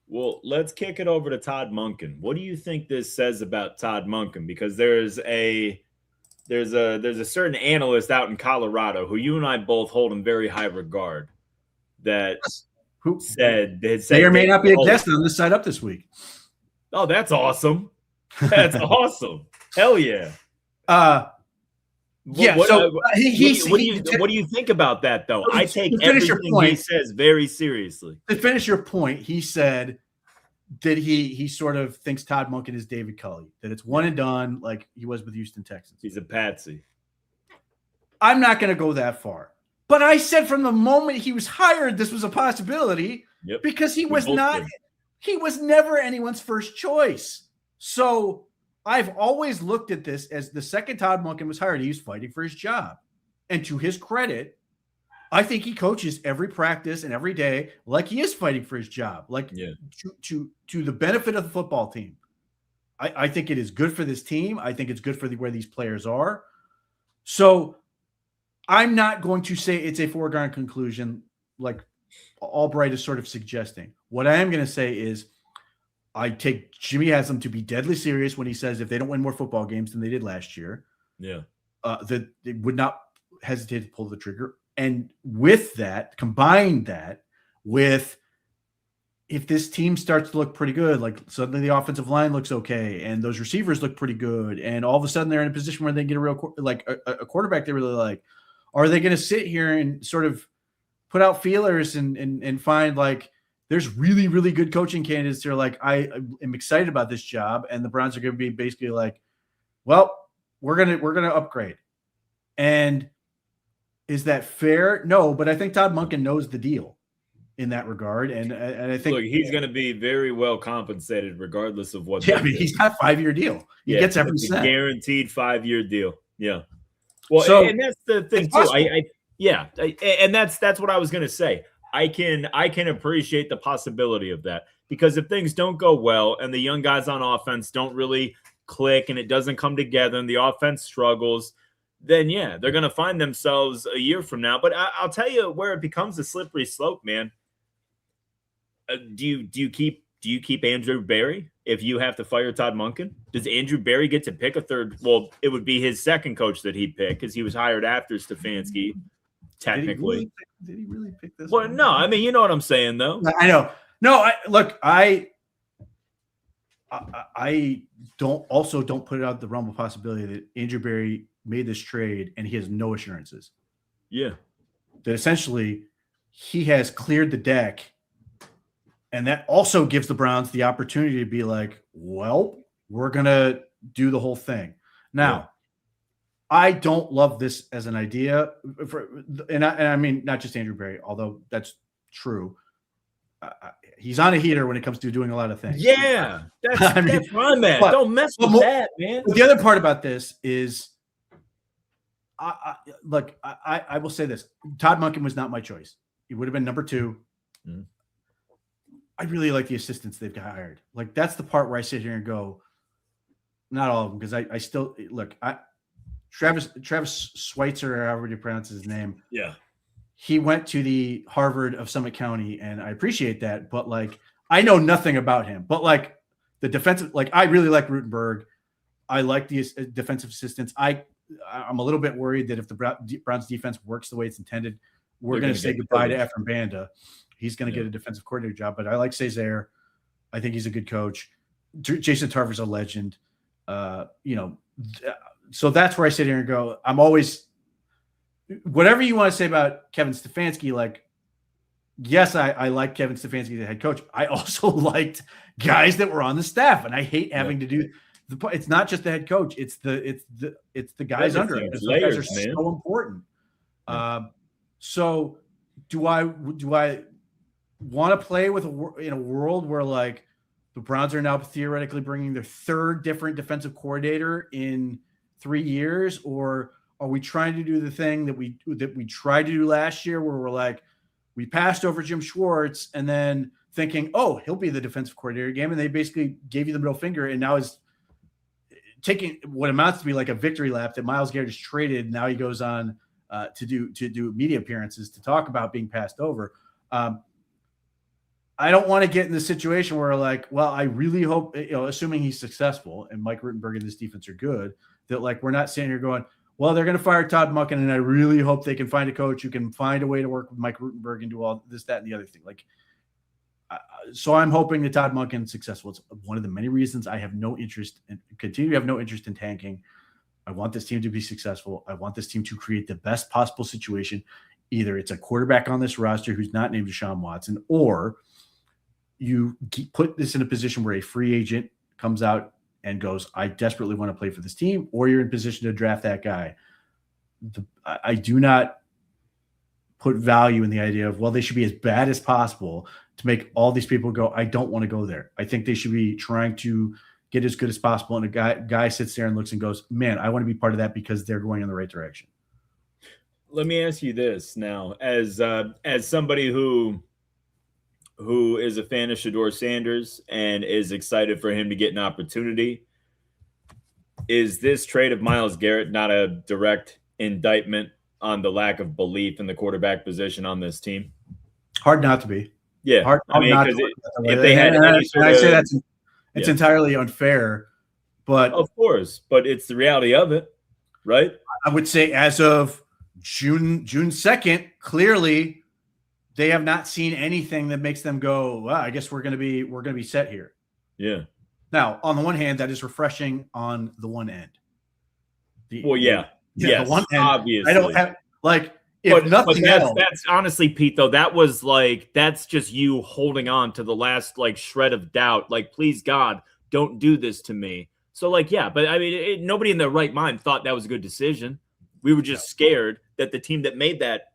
Well, let's kick it over to Todd Monken. What do you think this says about Todd Monken? Because there's a certain analyst out in Colorado who you and I both hold in very high regard that said may or may not be a guest on this side up this week. Oh, that's awesome. That's awesome. Hell yeah. What do you think about that, though? I take everything he says very seriously. To finish your point, he said that he sort of thinks Todd Monken is David Culley, that it's one and done like he was with Houston Texans. He's a patsy. I'm not going to go that far. But I said from the moment he was hired, this was a possibility because he was never anyone's first choice. So I've always looked at this as the second Todd Monken was hired, he was fighting for his job. And to his credit, I think he coaches every practice and every day like he is fighting for his job, like to the benefit of the football team. I think it is good for this team. I think it's good for where these players are. So I'm not going to say it's a foregone conclusion like Albright is sort of suggesting. What I am going to say is I take Jimmy Haslam to be deadly serious when he says if they don't win more football games than they did last year, that they would not hesitate to pull the trigger. And with that, combine that with if this team starts to look pretty good, like suddenly the offensive line looks okay and those receivers look pretty good, and all of a sudden they're in a position where they get a real a quarterback they really like, are they going to sit here and sort of put out feelers and find like there's really, really good coaching candidates that are like, I am excited about this job, and the Browns are going to be basically like, well, we're gonna upgrade. And is that fair? No, but I think Todd Monken knows the deal in that regard, and I think he's going to be very well compensated regardless of what. Yeah, I mean, he's got a 5-year deal. He gets every cent. Guaranteed 5-year deal. Yeah. Well, and that's the thing too. And that's what I was going to say. I can appreciate the possibility of that, because if things don't go well and the young guys on offense don't really click and it doesn't come together and the offense struggles, then they're going to find themselves a year from now. But I'll tell you where it becomes a slippery slope, man. Do you keep Andrew Berry if you have to fire Todd Monken? Does Andrew Berry get to pick a third? Well, it would be his second coach that he'd pick because he was hired after Stefanski, technically. Did he really pick this? Well, no, I mean, you know what I'm saying, though. I know. No, I don't put it out the realm of possibility that Andrew Berry made this trade and he has no assurances. Yeah. That essentially he has cleared the deck. And that also gives the Browns the opportunity to be like, well, we're going to do the whole thing. Now, I don't love this as an idea. And I mean, not just Andrew Berry, although that's true. He's on a heater when it comes to doing a lot of things. Yeah, that's where I'm at. Don't mess with that, man. The other part about this is, I will say this. Todd Monken was not my choice. He would have been number 2. Mm-hmm. I really like the assistants they've hired. Like, that's the part where I sit here and go, not all of them, because I still look. Travis Schweitzer, or however you pronounce his name. Yeah, he went to the Harvard of Summit County, and I appreciate that. But like, I know nothing about him. But like the defensive, like I really like Rutenberg. I like the defensive assistants. I'm a little bit worried that if the Browns defense works the way it's intended, we're going to say goodbye to Ephraim Banda. He's going to get a defensive coordinator job, but I like Cesare. I think he's a good coach. Jason Tarver's a legend. So that's where I sit here and go, I'm always – whatever you want to say about Kevin Stefanski, like, yes, I like Kevin Stefanski, the head coach. I also liked guys that were on the staff, and I hate having to do – it's not just the head coach. It's the guys under him. Those guys are so important. So do I want to play with in a world where like the Browns are now theoretically bringing their third different defensive coordinator in 3 years, or are we trying to do the thing that we tried to do last year, where we're like, we passed over Jim Schwartz and then thinking, oh, he'll be the defensive coordinator game, and they basically gave you the middle finger, and now is taking what amounts to be like a victory lap that Myles Garrett is traded. Now he goes on to do media appearances to talk about being passed over. I don't want to get in the situation where like, well, I really hope, assuming he's successful and Mike Rutenberg and this defense are good, that like, we're not sitting here going, well, they're going to fire Todd Monken, and I really hope they can find a coach who can find a way to work with Mike Rutenberg and do all this, that, and the other thing. Like, so I'm hoping that Todd Monken is successful. It's one of the many reasons I have no interest and continue to have no interest in tanking. I want this team to be successful. I want this team to create the best possible situation. Either it's a quarterback on this roster who's not named Deshaun Watson, or you put this in a position where a free agent comes out and goes, I desperately want to play for this team, or you're in position to draft that guy. I do not put value in the idea of, well, they should be as bad as possible to make all these people go, I don't want to go there. I think they should be trying to get as good as possible. And a guy sits there and looks and goes, man, I want to be part of that because they're going in the right direction. Let me ask you this now, as somebody who is a fan of Shedeur Sanders and is excited for him to get an opportunity. Is this trade of Myles Garrett not a direct indictment on the lack of belief in the quarterback position on this team? Hard not to be. Yeah. Hard not to if they had any sort of, I say it's entirely unfair, but of course, but it's the reality of it, right? I would say as of June 2nd, clearly they have not seen anything that makes them go, well, I guess we're going to be set here. Yeah. Now, on the one hand, that is refreshing on the one end. The one end, obviously. I don't have nothing else. That's honestly, Pete, though, that's just you holding on to the last shred of doubt. Like, please God, don't do this to me. So but I mean, nobody in their right mind thought that was a good decision. We were just scared that the team that made that,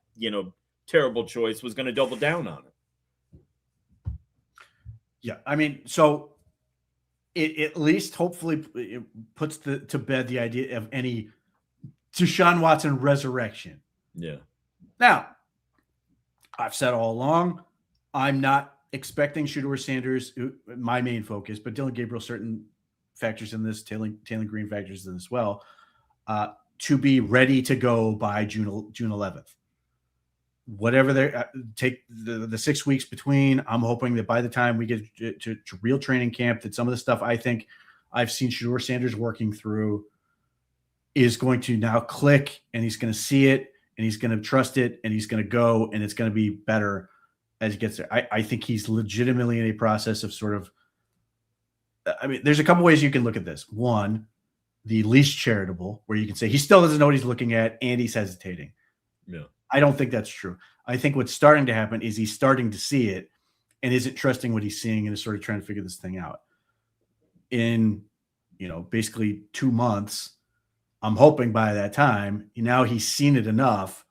terrible choice was going to double down on it. Yeah. I mean, so it at least hopefully it puts to bed the idea of any Deshaun Watson resurrection. Yeah. Now, I've said all along, I'm not expecting Shedeur Sanders, my main focus, but Dylan Gabriel, certain factors in this, Taylor Green factors in this as well, to be ready to go by June 11th. Whatever they take the 6 weeks between, I'm hoping that by the time we get to real training camp, that some of the stuff I think I've seen Shedeur Sanders working through is going to now click, and he's going to see it, and he's going to trust it, and he's going to go, and it's going to be better as he gets there. I think he's legitimately in a process of sort of, I mean, there's a couple ways you can look at this. One, the least charitable, where you can say he still doesn't know what he's looking at and he's hesitating. Yeah. I don't think that's true. I think what's starting to happen is he's starting to see it and isn't trusting what he's seeing and is sort of trying to figure this thing out. In, basically 2 months, I'm hoping by that time, now he's seen it enough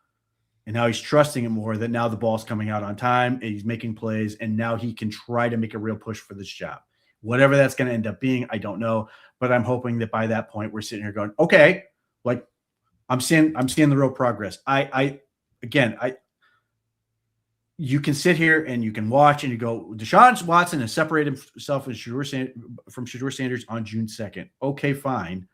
and now he's trusting it more that now the ball's coming out on time and he's making plays and now he can try to make a real push for this job. Whatever that's going to end up being, I don't know, but I'm hoping that by that point we're sitting here going, okay, I'm seeing the real progress. You can sit here and you can watch and you go, Deshaun Watson has separated himself from Shedeur Sanders on June 2nd. Okay, fine.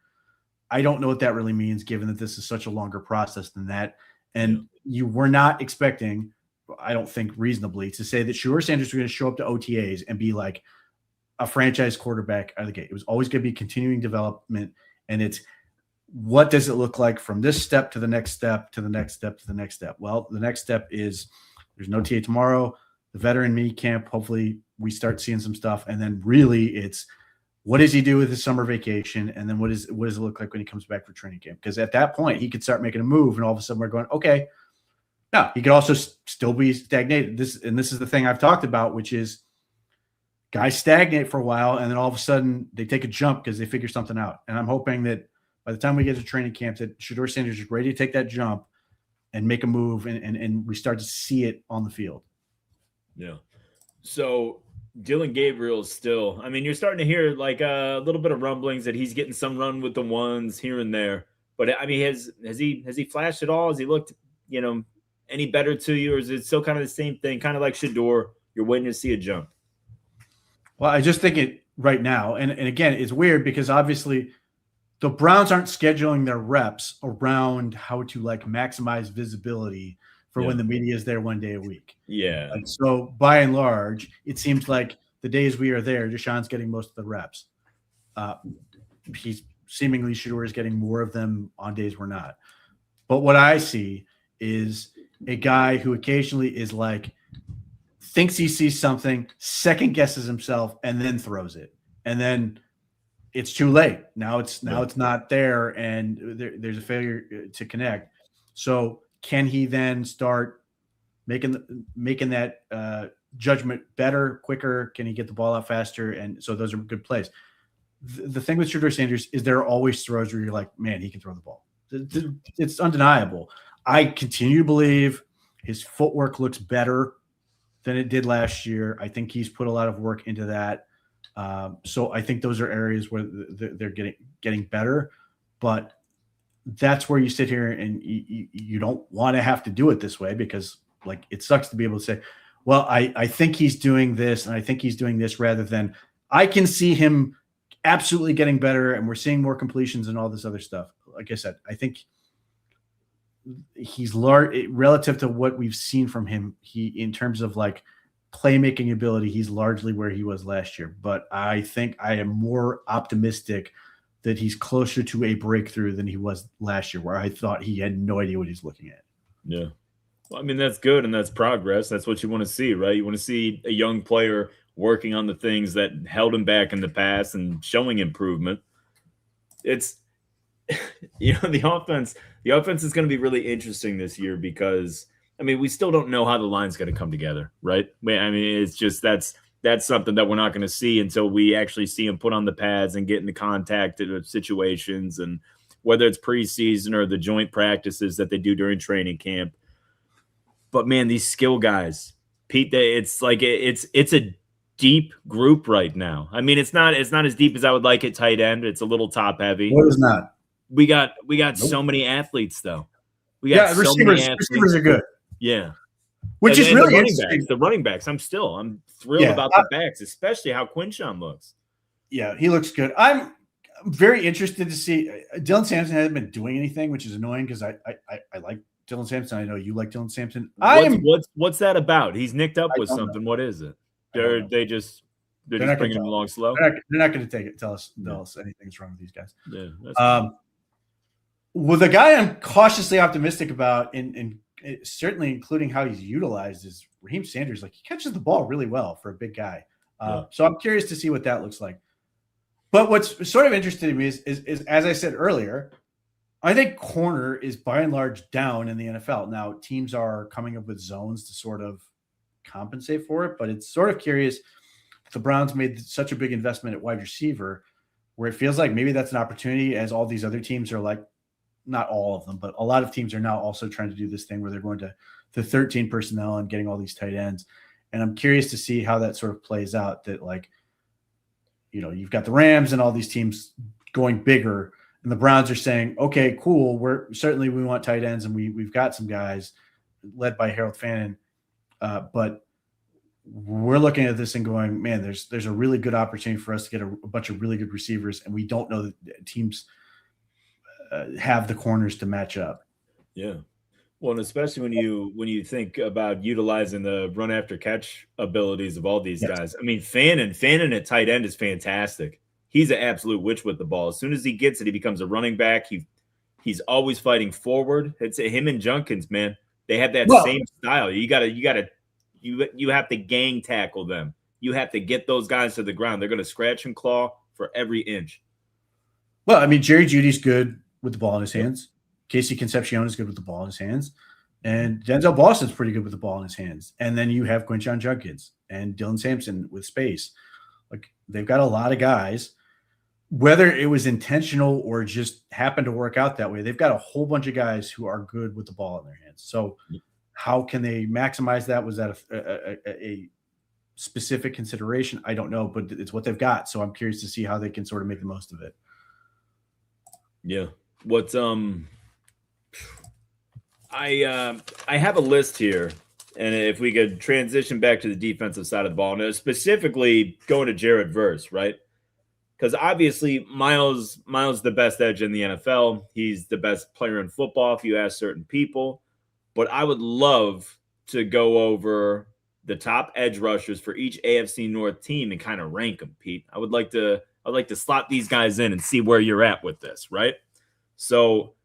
I don't know what that really means, given that this is such a longer process than that. And you were not expecting, I don't think reasonably, to say that Shedeur Sanders was going to show up to OTAs and be like a franchise quarterback out of the gate. It was always going to be continuing development. And it's, what does it look like from this step to the next step to the next step to the next step? Well, the next step is there's no TA tomorrow, the veteran mini camp. Hopefully we start seeing some stuff. And then really it's, what does he do with his summer vacation? And then what does it look like when he comes back for training camp? Because at that point he could start making a move and all of a sudden we're going, okay. Now he could also still be stagnated. This is the thing I've talked about, which is guys stagnate for a while. And then all of a sudden they take a jump because they figure something out. And I'm hoping that by the time we get to training camp, that Shedeur Sanders is ready to take that jump and make a move, and we start to see it on the field. Yeah. So Dylan Gabriel is still, I mean, you're starting to hear a little bit of rumblings that he's getting some run with the ones here and there. But I mean, has he flashed at all? Has he looked, any better to you, or is it still kind of the same thing? Kind of like Shedeur, you're waiting to see a jump. Well, I just think it right now, and again, it's weird because obviously the Browns aren't scheduling their reps around how to maximize visibility for when the media is there one day a week. Yeah. And so by and large, it seems like the days we are there, Deshaun's getting most of the reps. He's seemingly Shedeur is getting more of them on days we're not. But what I see is a guy who occasionally is thinks he sees something, second guesses himself, and then throws it. And then it's too late. Now it's not there, and there's a failure to connect. So can he then start making that judgment better, quicker? Can he get the ball out faster? And so those are good plays. The thing with Shedeur Sanders is there are always throws where you're like, man, he can throw the ball. It's undeniable. I continue to believe his footwork looks better than it did last year. I think he's put a lot of work into that. So I think those are areas where they're getting better. But that's where you sit here and you don't want to have to do it this way, because like it sucks to be able to say, well, I think he's doing this and I think he's doing this, rather than I can see him absolutely getting better and we're seeing more completions and all this other stuff. Like I said, I think he's large relative to what we've seen from him. He, in terms of like playmaking ability, he's largely where he was last year. But I think I am more optimistic that he's closer to a breakthrough than he was last year, where I thought he had no idea what he's looking at. Yeah. Well, I mean, that's good, and that's progress. That's what you want to see, right? You want to see a young player working on the things that held him back in the past and showing improvement. It's, the offense is going to be really interesting this year because, I mean, we still don't know how the line's going to come together, right? I mean, it's just that's something that we're not going to see until we actually see him put on the pads and get into contact situations, and whether it's preseason or the joint practices that they do during training camp. But man, these skill guys, Pete, it's like it's a deep group right now. I mean, it's not as deep as I would like at tight end. It's a little top heavy. What is not? We got so many athletes though. We got so receivers. many athletes. Receivers are good. Yeah. Which is really the running backs. I'm thrilled about the backs, especially how Quinshawn looks. Yeah, he looks good. I'm very interested to see. Dylan Sampson hasn't been doing anything, which is annoying because I like Dylan Sampson. I know you like Dylan Sampson. What's that about? He's nicked up with something. What is it? They're just bringing him along slow. They're not going to tell us anything's wrong with these guys. Yeah. Well, the guy I'm cautiously optimistic about, and certainly including how he's utilized, is Raheem Sanders. Like, he catches the ball really well for a big guy. So I'm curious to see what that looks like. But what's sort of interesting to me is as I said earlier, I think corner is by and large down in the NFL. Now, teams are coming up with zones to sort of compensate for it, but it's sort of curious. The Browns made such a big investment at wide receiver, where it feels like maybe that's an opportunity, as all these other teams are like, not all of them, but a lot of teams are now also trying to do this thing where they're going to 13 personnel and getting all these tight ends. And I'm curious to see how that sort of plays out, that like, you've got the Rams and all these teams going bigger, and the Browns are saying, okay, cool. We want tight ends, and we've got some guys led by Harold Fannin. But we're looking at this and going, man, there's a really good opportunity for us to get a bunch of really good receivers. And we don't know that teams have the corners to match up. Yeah. Well, and especially when you think about utilizing the run after catch abilities of all these guys. I mean, Fannin at tight end is fantastic. He's an absolute witch with the ball. As soon as he gets it, he becomes a running back. He's always fighting forward. It's him and Junkins, man. They have that same style. You have to gang tackle them. You have to get those guys to the ground. They're going to scratch and claw for every inch. Well, I mean, Jerry Jeudy's good with the ball in his hands. Casey Concepcion is good with the ball in his hands. And Denzel Boston's pretty good with the ball in his hands. And then you have Quinshawn Judkins and Dylan Sampson with space. Like, they've got a lot of guys. Whether it was intentional or just happened to work out that way, they've got a whole bunch of guys who are good with the ball in their hands. So how can they maximize that? Was that a specific consideration? I don't know, but it's what they've got. So I'm curious to see how they can sort of make the most of it. Yeah. I have a list here, and if we could transition back to the defensive side of the ball, and specifically going to Garrett Verse, right? Because obviously Myles the best edge in the NFL. He's the best player in football if you ask certain people. But I would love to go over the top edge rushers for each AFC North team and kind of rank them, Pete. I'd like to slot these guys in and see where you're at with this, right? So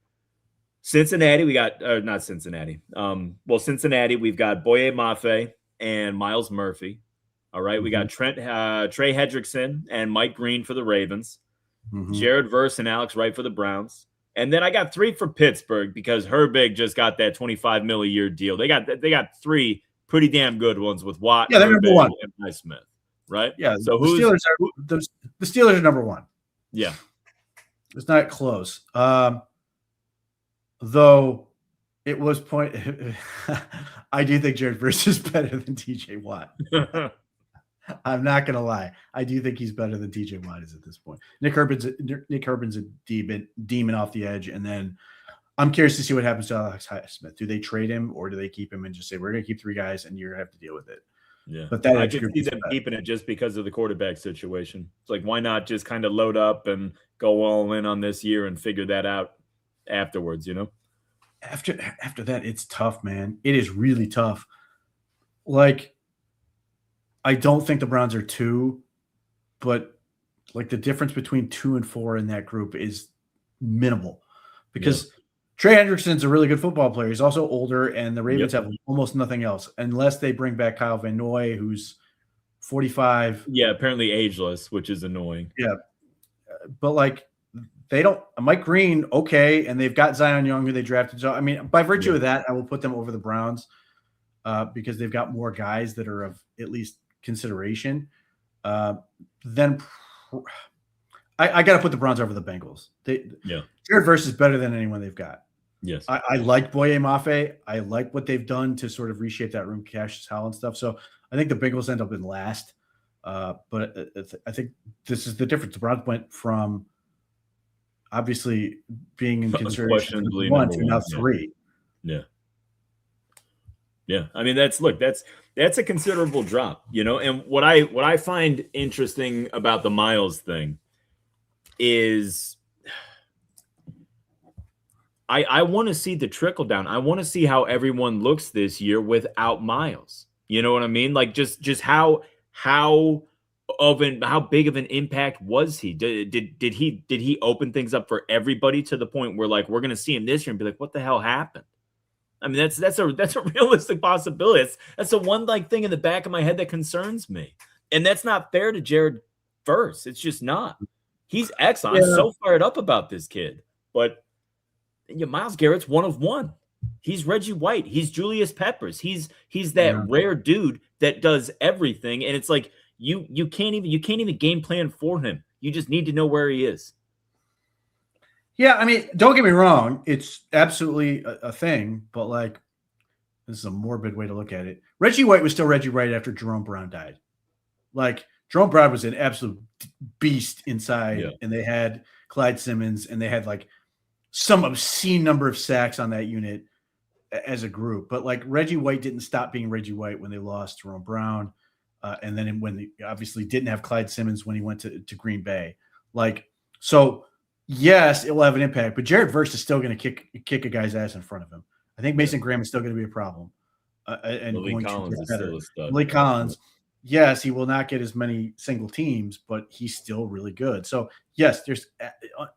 Cincinnati, we got not Cincinnati. Cincinnati, we've got Boye Mafe and Miles Murphy. All right, we got Trey Hendrickson and Mike Green for the Ravens, Jared Verse and Alex Wright for the Browns, and then I got 3 for Pittsburgh because Herbig just got that $25 million a year deal. They got 3 pretty damn good ones with Watt, they're number 1, and Mike Smith, right? Yeah. So the Steelers are number 1. Yeah, it's not close. Though it was point. I do think Jared Verse is better than TJ Watt. I'm not gonna lie. I do think he's better than TJ Watt is at this point. Nick Urban's a demon off the edge, and then I'm curious to see what happens to Alex Highsmith. Do they trade him or do they keep him and just say we're gonna keep 3 guys and you're gonna have to deal with it? Yeah, but that I can see them keeping it just because of the quarterback situation. It's like, why not just kind of load up and go all in on this year and figure that out afterwards? After that, it's tough, man. It is really tough. Like, I don't think the Browns are 2, but like the difference between 2 and 4 in that group is minimal because Trey Hendrickson's a really good football player. He's also older, and the Ravens have almost nothing else unless they bring back Kyle Van Noy, who's 45. Yeah, apparently ageless, which is annoying. Yeah. But like they don't – Mike Green, okay, and they've got Zion Young who they drafted. So, I mean, by virtue of that, I will put them over the Browns because they've got more guys that are of at least consideration. Then I got to put the Browns over the Bengals. Jared Verse is better than anyone they've got. Yes. I like Boye Mafe. I like what they've done to sort of reshape that room, Cassius Howell and stuff. So I think the Bengals end up in last. But I think this is the difference. The Browns went from obviously being in consideration one to now 3. Yeah. Yeah. I mean, that's a considerable drop, and what I find interesting about the Myles thing is I want to see the trickle down. I want to see how everyone looks this year without Myles. You know what I mean? Like just how big of an impact was he? Did he open things up for everybody to the point where like we're going to see him this year and be like, what the hell happened? I mean, that's a realistic possibility. That's the one like thing in the back of my head that concerns me, and that's not fair to Jared Verse. It's just not. He's excellent. Yeah. I'm so fired up about this kid, but Myles Garrett's one of one. He's Reggie White. He's Julius Peppers. He's that rare dude that does everything, and it's like you can't even game plan for him. You just need to know where he is. Yeah, I mean, don't get me wrong. It's absolutely a thing, but like this is a morbid way to look at it. Reggie White was still Reggie White after Jerome Brown died. Like Jerome Brown was an absolute beast inside, and they had Clyde Simmons, and they had like some obscene number of sacks on that unit as a group. But like Reggie White didn't stop being Reggie White when they lost Jerome Brown, and then when they obviously didn't have Clyde Simmons when he went to Green Bay. Like so. Yes, it will have an impact, but Jared Verse is still going to kick a guy's ass in front of him. I think Mason Graham is still going to be a problem. And Malik Collins is still a stud. Malik Collins, yes, he will not get as many single teams, but he's still really good. So, yes, there's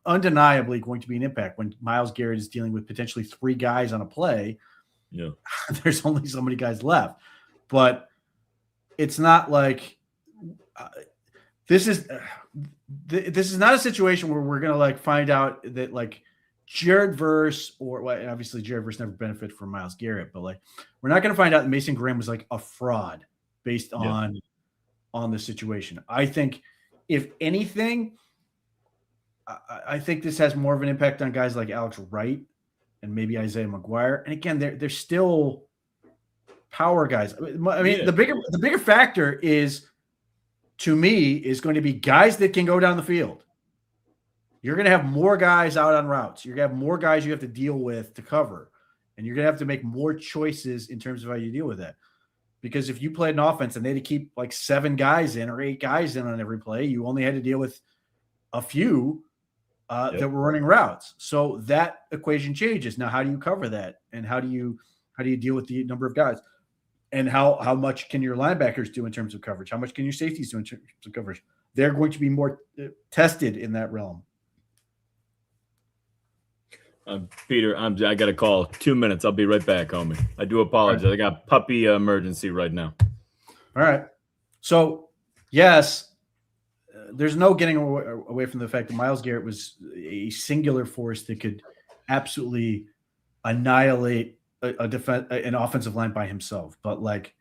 undeniably going to be an impact when Myles Garrett is dealing with potentially 3 guys on a play. Yeah, there's only so many guys left. But it's not like this is not a situation where we're gonna like find out that like Jared Verse obviously Jared Verse never benefited from Myles Garrett, but like we're not gonna find out that Mason Graham was like a fraud based on the situation. I think if anything, I think this has more of an impact on guys like Alex Wright and maybe Isaiah McGuire. And again, they're still power guys. I mean, the bigger factor is. To me, is going to be guys that can go down the field. You're going to have more guys out on routes. You're going to have more guys you have to deal with to cover. And you're going to have to make more choices in terms of how you deal with that. Because if you played an offense and they had to keep like 7 guys in or 8 guys in on every play, you only had to deal with a few that were running routes. So that equation changes. Now, how do you cover that? And how do you deal with the number of guys? And how much can your linebackers do in terms of coverage? How much can your safeties do in terms of coverage? They're going to be more tested in that realm. Peter, I got a call. 2 minutes. I'll be right back, homie. I do apologize. I got puppy emergency right now. All right. So, yes, there's no getting away from the fact that Myles Garrett was a singular force that could absolutely annihilate an offensive line by himself. But like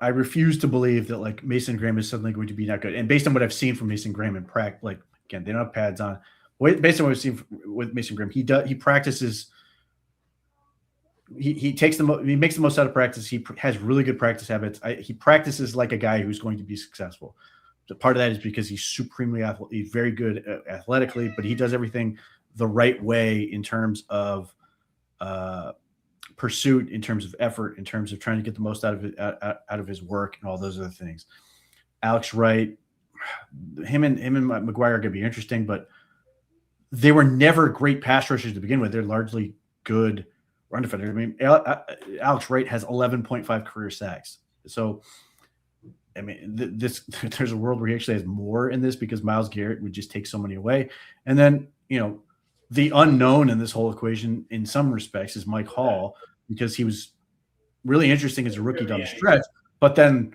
I refuse to believe that like Mason Graham is suddenly going to be that good. And based on what I've seen from Mason Graham in practice, like again, they don't have pads on, based on what we've seen with Mason Graham, he practices. He makes the most out of practice. He has really good practice habits. He practices like a guy who's going to be successful. So part of that is because he's supremely he's very good athletically, but he does everything the right way in terms of pursuit, in terms of effort, in terms of trying to get the most out of it, out of his work, and all those other things. Alex Wright, him and McGuire are going to be interesting, but they were never great pass rushers to begin with. They're largely good run defenders. I mean, Alex Wright has 11.5 career sacks. So, I mean, there's a world where he actually has more in this because Myles Garrett would just take so many away. And then, the unknown in this whole equation in some respects is Mike Hall, because he was really interesting as a rookie down the stretch, but then,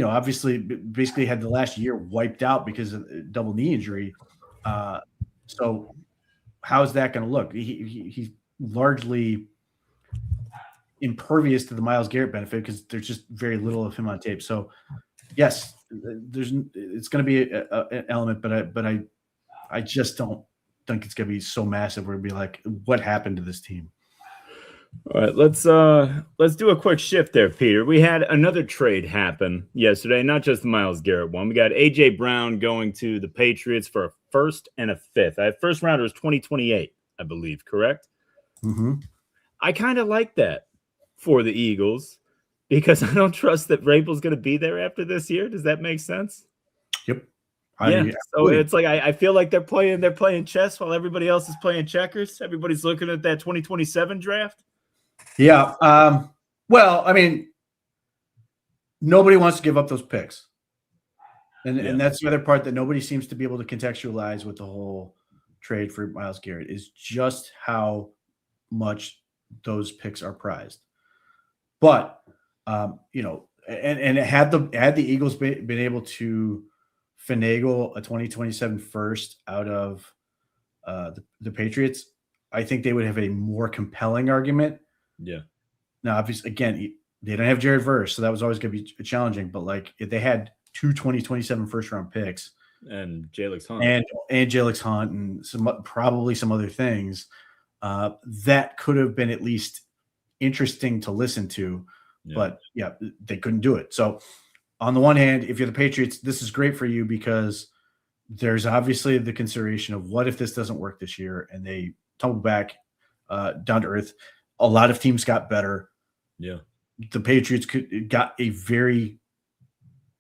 obviously basically had the last year wiped out because of a double knee injury. So how's that going to look? He's largely impervious to the Myles Garrett benefit because there's just very little of him on tape. So yes, it's going to be an element, but I just don't think it's going to be so massive where it'd be like, what happened to this team? All right, let's do a quick shift there, Peter. We had another trade happen yesterday, not just the Myles Garrett one. We got AJ Brown going to the Patriots for a first and a fifth. First rounder is 2028, I believe, correct? Mm-hmm. I kind of like that for the Eagles because I don't trust that Vrabel's going to be there after this year. Does that make sense? Yep. So it's like I feel like they're playing chess while everybody else is playing checkers. Everybody's looking at that 2027 draft. Yeah. Well, I mean, nobody wants to give up those picks. And that's the other part that nobody seems to be able to contextualize with the whole trade for Myles Garrett is just how much those picks are prized. But, and had the Eagles been able to finagle a 2027 first out of the Patriots, I think they would have a more compelling argument. Yeah. Now, obviously, again, they don't have Jared Verse, so that was always going to be challenging. But like, if they had two 2027 first round picks and Jalix Hunt and Jalix Hunt and probably some other things, that could have been at least interesting to listen to. Yeah. But yeah, they couldn't do it. So on the one hand, if you're the Patriots, this is great for you because there's obviously the consideration of what if this doesn't work this year and they tumble back down to earth. A lot of teams got better. Yeah. The Patriots got a very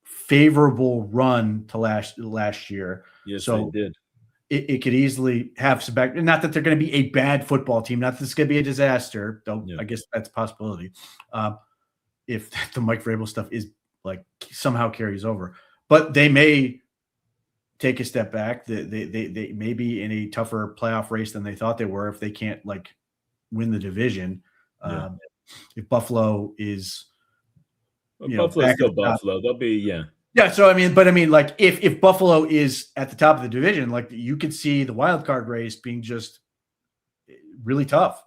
favorable run to last year. Yes, so they did. It could easily have some back. Not that they're going to be a bad football team. Not that it's going to be a disaster, though. Yeah. I guess that's a possibility. If the Mike Vrabel stuff is like somehow carries over, but they may take a step back. They may be in a tougher playoff race than they thought they were if they can't like win the division. Yeah. If Buffalo is, Buffalo's still Buffalo, they'll be Yeah, so I mean, like if Buffalo is at the top of the division, like you could see the wild card race being just really tough.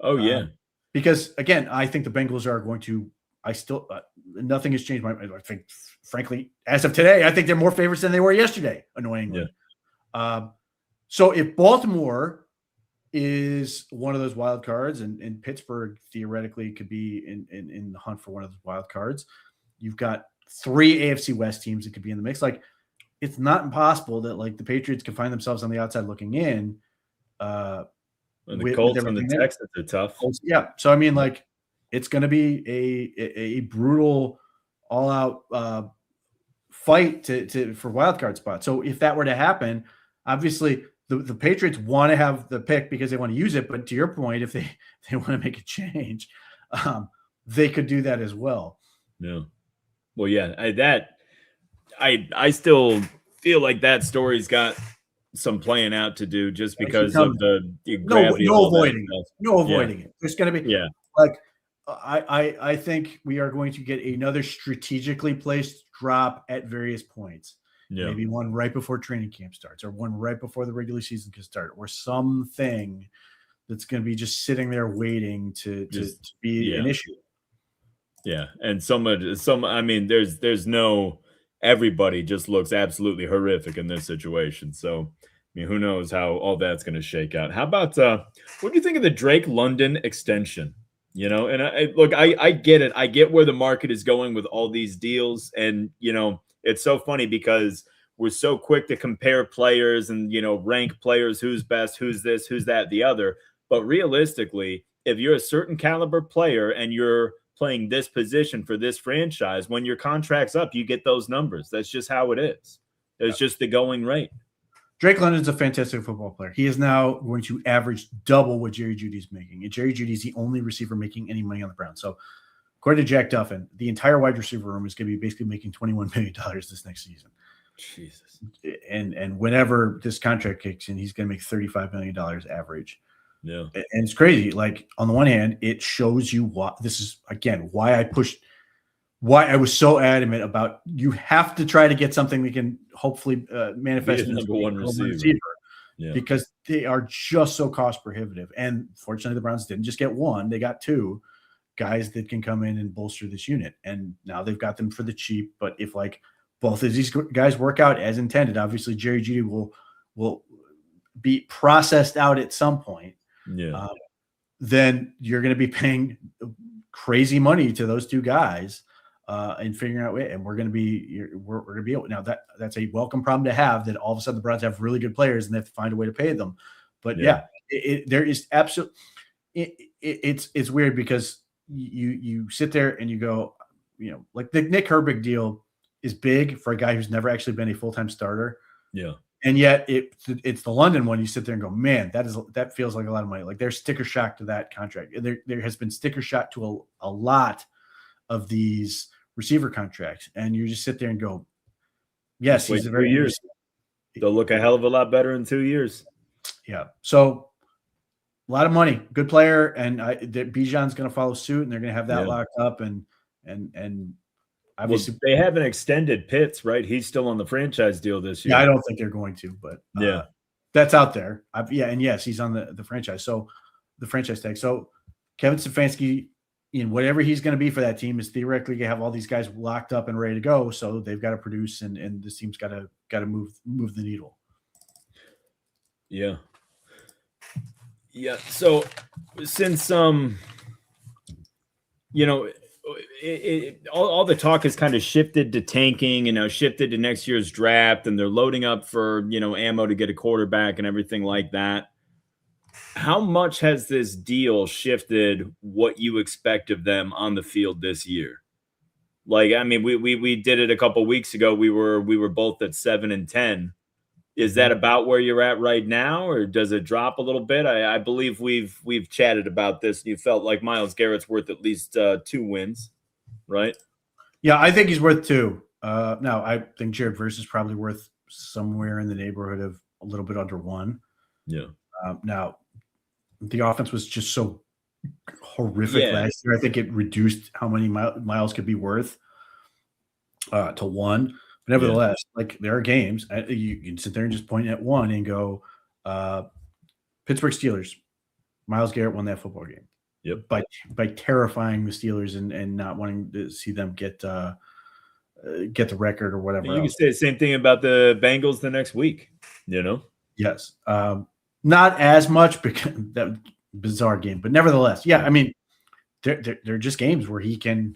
Oh yeah, because again, I think the Bengals are going to. I still nothing has changed. I think, frankly, as of today, I think they're more favorites than they were yesterday. Annoyingly, so if Baltimore is one of those wild cards, and Pittsburgh theoretically could be in the hunt for one of those wild cards, you've got 3 AFC West teams that could be in the mix. Like, it's not impossible that like the Patriots can find themselves on the outside looking in. And the Colts and the Texans are tough. Yeah. So I mean, like, it's going to be a brutal, all out fight for wild card spot. So if that were to happen, obviously the Patriots want to have the pick because they want to use it. But to your point, if they want to make a change, they could do that as well. Yeah. Well, yeah, I still feel like that story's got some playing out to do just because of the gravity. No avoiding it. There's going to be like I think we are going to get another strategically placed drop at various points. Yeah. Maybe one right before training camp starts, or one right before the regular season can start, or something that's going to be just sitting there waiting to be an issue. Yeah, and I mean, there's no, everybody just looks absolutely horrific in this situation. So mean, who knows how all that's going to shake out? How about what do you think of the Drake London extension? You know, and I get it. I get where the market is going with all these deals, and it's so funny because we're so quick to compare players and rank players, who's best, who's this, who's that, the other. But realistically, if you're a certain caliber player and you're playing this position for this franchise, when your contract's up, you get those numbers. That's just how it is. It's just the going rate. Drake London's a fantastic football player. He is now going to average double what Jerry Jeudy's making. And Jerry Jeudy's the only receiver making any money on the Browns. So according to Jack Duffin, the entire wide receiver room is going to be basically making $21 million this next season. Jesus. And whenever this contract kicks in, he's going to make $35 million average. Yeah. And it's crazy. Like, on the one hand, it shows you what this is, again, why I was so adamant about you have to try to get something that can hopefully manifest in number one receiver. Yeah. Because they are just so cost prohibitive. And fortunately, the Browns didn't just get one, they got two guys that can come in and bolster this unit. And now they've got them for the cheap. But if like both of these guys work out as intended, obviously Jerry Jeudy will be processed out at some point. Yeah. Then you're going to be paying crazy money to those two guys and figuring out, and we're going to be able. Now that's a welcome problem to have, that all of a sudden the Browns have really good players and they have to find a way to pay them. But there is absolutely, it's weird because you sit there and you go, like the Nick Herbig deal is big for a guy who's never actually been a full-time starter. Yeah. And yet it's the London one. You sit there and go, man, that feels like a lot of money. Like, there's sticker shock to that contract. There has been sticker shock to a lot of these receiver contracts. And you just sit there and go, yes, he's a very 2 years. They'll look a hell of a lot better in 2 years. Yeah. So a lot of money, good player. And Bijan's going to follow suit, and they're going to have that locked up. And obviously, they haven't extended Pitts, right? He's still on the franchise deal this year. Yeah, I don't think they're going to, but that's out there. And yes, he's on the franchise. So the franchise tag. So Kevin Stefanski, whatever he's going to be for that team, is theoretically going to have all these guys locked up and ready to go. So they've got to produce, and this team's got to move the needle. Yeah. Yeah. So since all the talk has kind of shifted to tanking and now shifted to next year's draft, and they're loading up for, ammo to get a quarterback and everything like that. How much has this deal shifted what you expect of them on the field this year? Like, I mean, we did it a couple weeks ago. We were both at 7-10. Is that about where you're at right now, or does it drop a little bit? I believe we've chatted about this. You felt like Myles Garrett's worth at least 2 wins, right? Yeah, I think he's worth 2. Now, I think Jared Verse is probably worth somewhere in the neighborhood of a little bit under 1. Yeah. Now, the offense was just so horrific last year. I think it reduced how many Myles could be worth to 1. But nevertheless, like, there are games you can sit there and just point at one and go, Pittsburgh Steelers, Myles Garrett won that football game. Yep. By terrifying the Steelers and not wanting to see them get the record or whatever. You can say the same thing about the Bengals the next week. Yes. Not as much, because that bizarre game, but nevertheless, I mean, they're just games where he can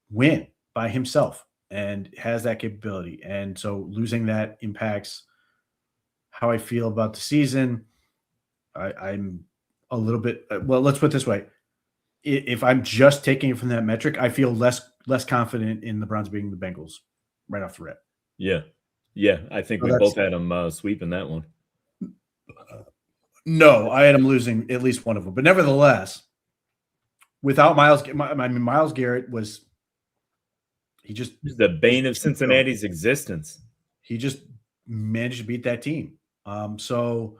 win by himself and has that capability. And so losing that impacts how I feel about the season. I'm a little bit, well, let's put it this way. If I'm just taking it from that metric, I feel less confident in the Browns beating the Bengals right off the rip. Yeah. Yeah. I think we both had them sweeping that one. No, I had him losing at least one of them. But nevertheless, without Myles Garrett was – he's the bane of Cincinnati's existence. He just managed to beat that team. So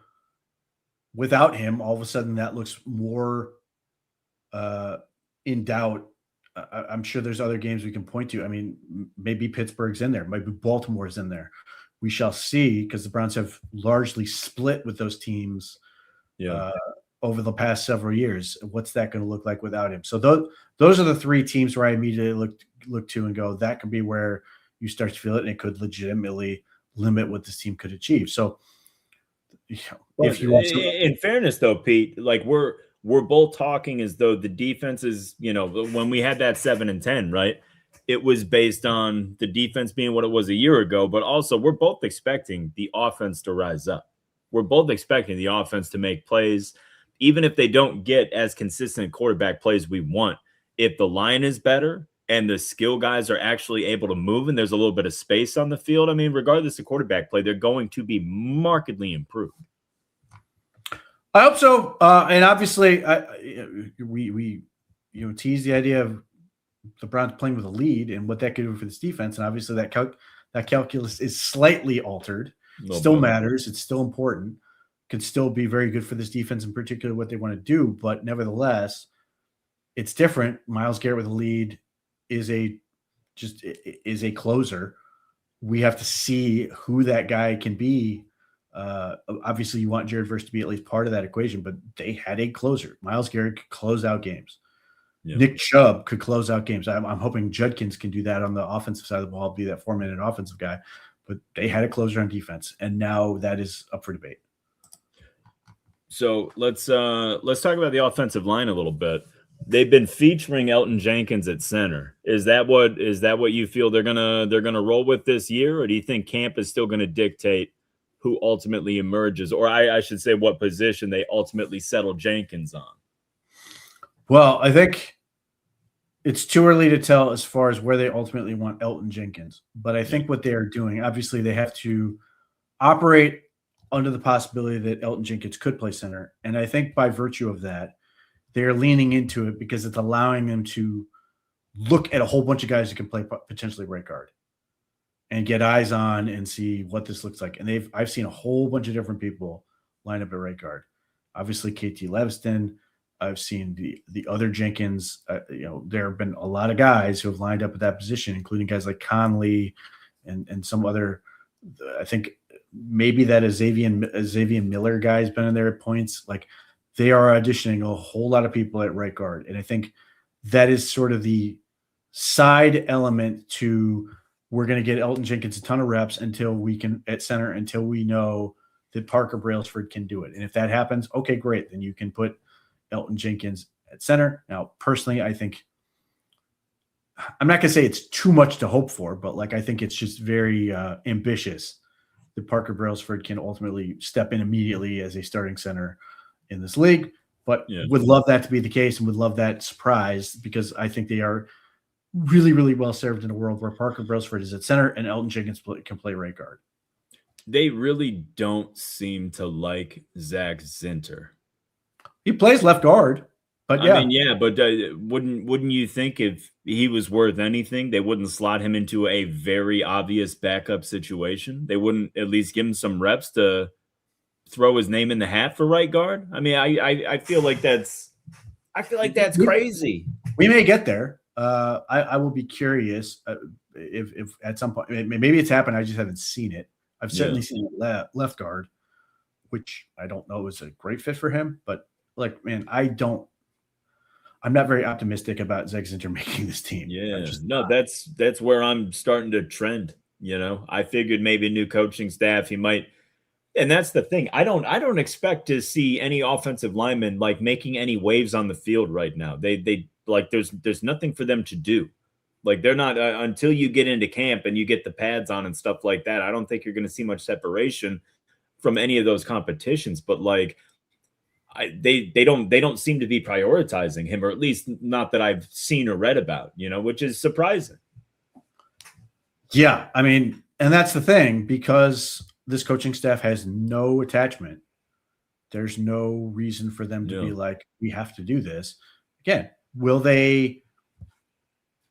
without him, all of a sudden that looks more in doubt. I'm sure there's other games we can point to. I mean, maybe Pittsburgh's in there. Maybe Baltimore's in there. We shall see, because the Browns have largely split with those teams over the past several years. What's that going to look like without him? So those are the 3 teams where I immediately look to and go, that could be where you start to feel it, and it could legitimately limit what this team could achieve. So if you also, in fairness, though, Pete, like we're both talking as though the defense is, when we had that 7-10, right? It was based on the defense being what it was a year ago, but also we're both expecting the offense to rise up. We're both expecting the offense to make plays, even if they don't get as consistent quarterback plays we want. If the line is better and the skill guys are actually able to move and there's a little bit of space on the field, I mean, regardless of quarterback play, they're going to be markedly improved. I hope so. And obviously, we tease the idea of the Browns playing with a lead and what that could do for this defense. And obviously, that calculus is slightly altered. Still matters. It's still important. Could still be very good for this defense, in particular what they want to do. But nevertheless, it's different. Myles Garrett with a lead is a closer. We have to see who that guy can be. Obviously, you want Jared Verse to be at least part of that equation, but they had a closer. Myles Garrett could close out games. Yeah. Nick Chubb could close out games. I'm hoping Judkins can do that on the offensive side of the ball, be that 4-minute offensive guy. But they had a closer on defense, and now that is up for debate. So let's talk about the offensive line a little bit. They've been featuring Elton Jenkins at center. Is that what you feel they're gonna roll with this year, or do you think camp is still gonna dictate who ultimately emerges, or I should say what position they ultimately settle Jenkins on? Well, I think it's too early to tell as far as where they ultimately want Elton Jenkins. But I think what they are doing, obviously they have to operate under the possibility that Elton Jenkins could play center. And I think by virtue of that, they're leaning into it because it's allowing them to look at a whole bunch of guys that can play potentially right guard and get eyes on and see what this looks like. And I've seen a whole bunch of different people line up at right guard. Obviously, KT Leviston. I've seen the other Jenkins. There have been a lot of guys who have lined up at that position, including guys like Conley and some other. I think maybe that Xavier Miller guy has been in there at points. Like they are auditioning a whole lot of people at right guard, and I think that is sort of the side element to. We're going to get Elton Jenkins a ton of reps until we know that Parker Brailsford can do it. And if that happens, okay, great. Then you can put Elton Jenkins at center. Now, personally, I think I'm not going to say it's too much to hope for, but I think it's just very ambitious that Parker Brailsford can ultimately step in immediately as a starting center in this league. But would love that to be the case and would love that surprise because I think they are really, really well served in a world where Parker Brailsford is at center and Elton Jenkins can play right guard. They really don't seem to like Zach Zinter. He plays left guard, but wouldn't you think if he was worth anything, they wouldn't slot him into a very obvious backup situation? They wouldn't at least give him some reps to throw his name in the hat for right guard? I mean, I feel like that's crazy. We may get there. I will be curious if at some point, maybe it's happened. I just haven't seen it. I've certainly seen it left guard, which I don't know is a great fit for him. But I'm not very optimistic about Zach Zinter making this team. Yeah, that's where I'm starting to trend. I figured maybe a new coaching staff, he might. And that's the thing. I don't expect to see any offensive linemen making any waves on the field right now. They there's nothing for them to do. They're not until you get into camp and you get the pads on and stuff like that. I don't think you're going to see much separation from any of those competitions. But they don't seem to be prioritizing him, or at least not that I've seen or read about. Which is surprising. Yeah, I mean, and that's the thing because this coaching staff has no attachment. There's no reason for them to be we have to do this. Again, will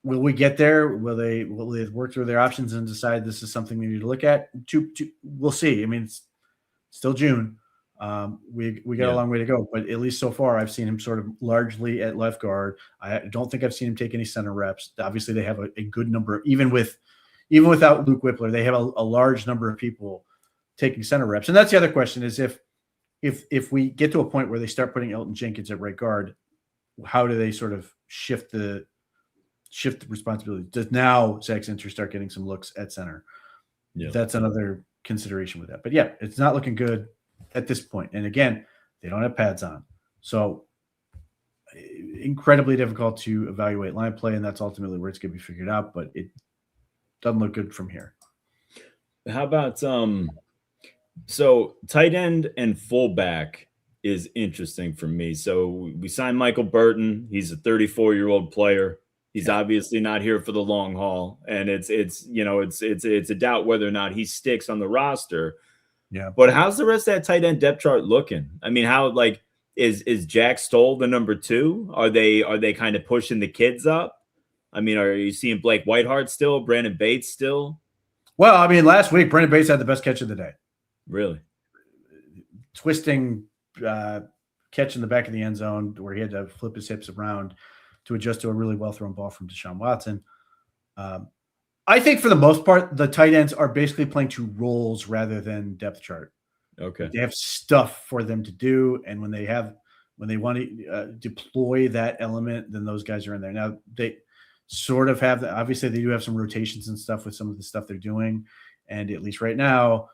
we get there? Will they work through their options and decide this is something they need to look at? We'll see. I mean, it's still June. We got a long way to go, but at least so far, I've seen him sort of largely at left guard. I don't think I've seen him take any center reps. Obviously, they have a good number, even without Luke Whippler, they have a large number of people taking center reps. And that's the other question: is if we get to a point where they start putting Elton Jenkins at right guard, how do they sort of shift the responsibility? Does now Zach Zinter start getting some looks at center? Yeah, that's another consideration with that. But yeah, it's not looking good. at this point. And again, they don't have pads on. So incredibly difficult to evaluate line play, and that's ultimately where it's going to be figured out. But it doesn't look good from here. How about so tight end and fullback is interesting for me. So we signed Michael Burton. He's a 34-year-old player. He's obviously not here for the long haul, and it's a doubt whether or not he sticks on the roster. Yeah. But how's the rest of that tight end depth chart looking? I mean, how like is Jack Stoll the number 2? Are they kind of pushing the kids up? I mean, are you seeing Blake Whiteheart still, Brandon Bates still? Well, I mean, last week Brandon Bates had the best catch of the day. Really? Twisting catch in the back of the end zone where he had to flip his hips around to adjust to a really well-thrown ball from Deshaun Watson. I think for the most part, the tight ends are basically playing to roles rather than depth chart. Okay. They have stuff for them to do, and when they want to deploy that element, then those guys are in there. Now, they sort of have that. Obviously, they do have some rotations and stuff with some of the stuff they're doing, and at least right now,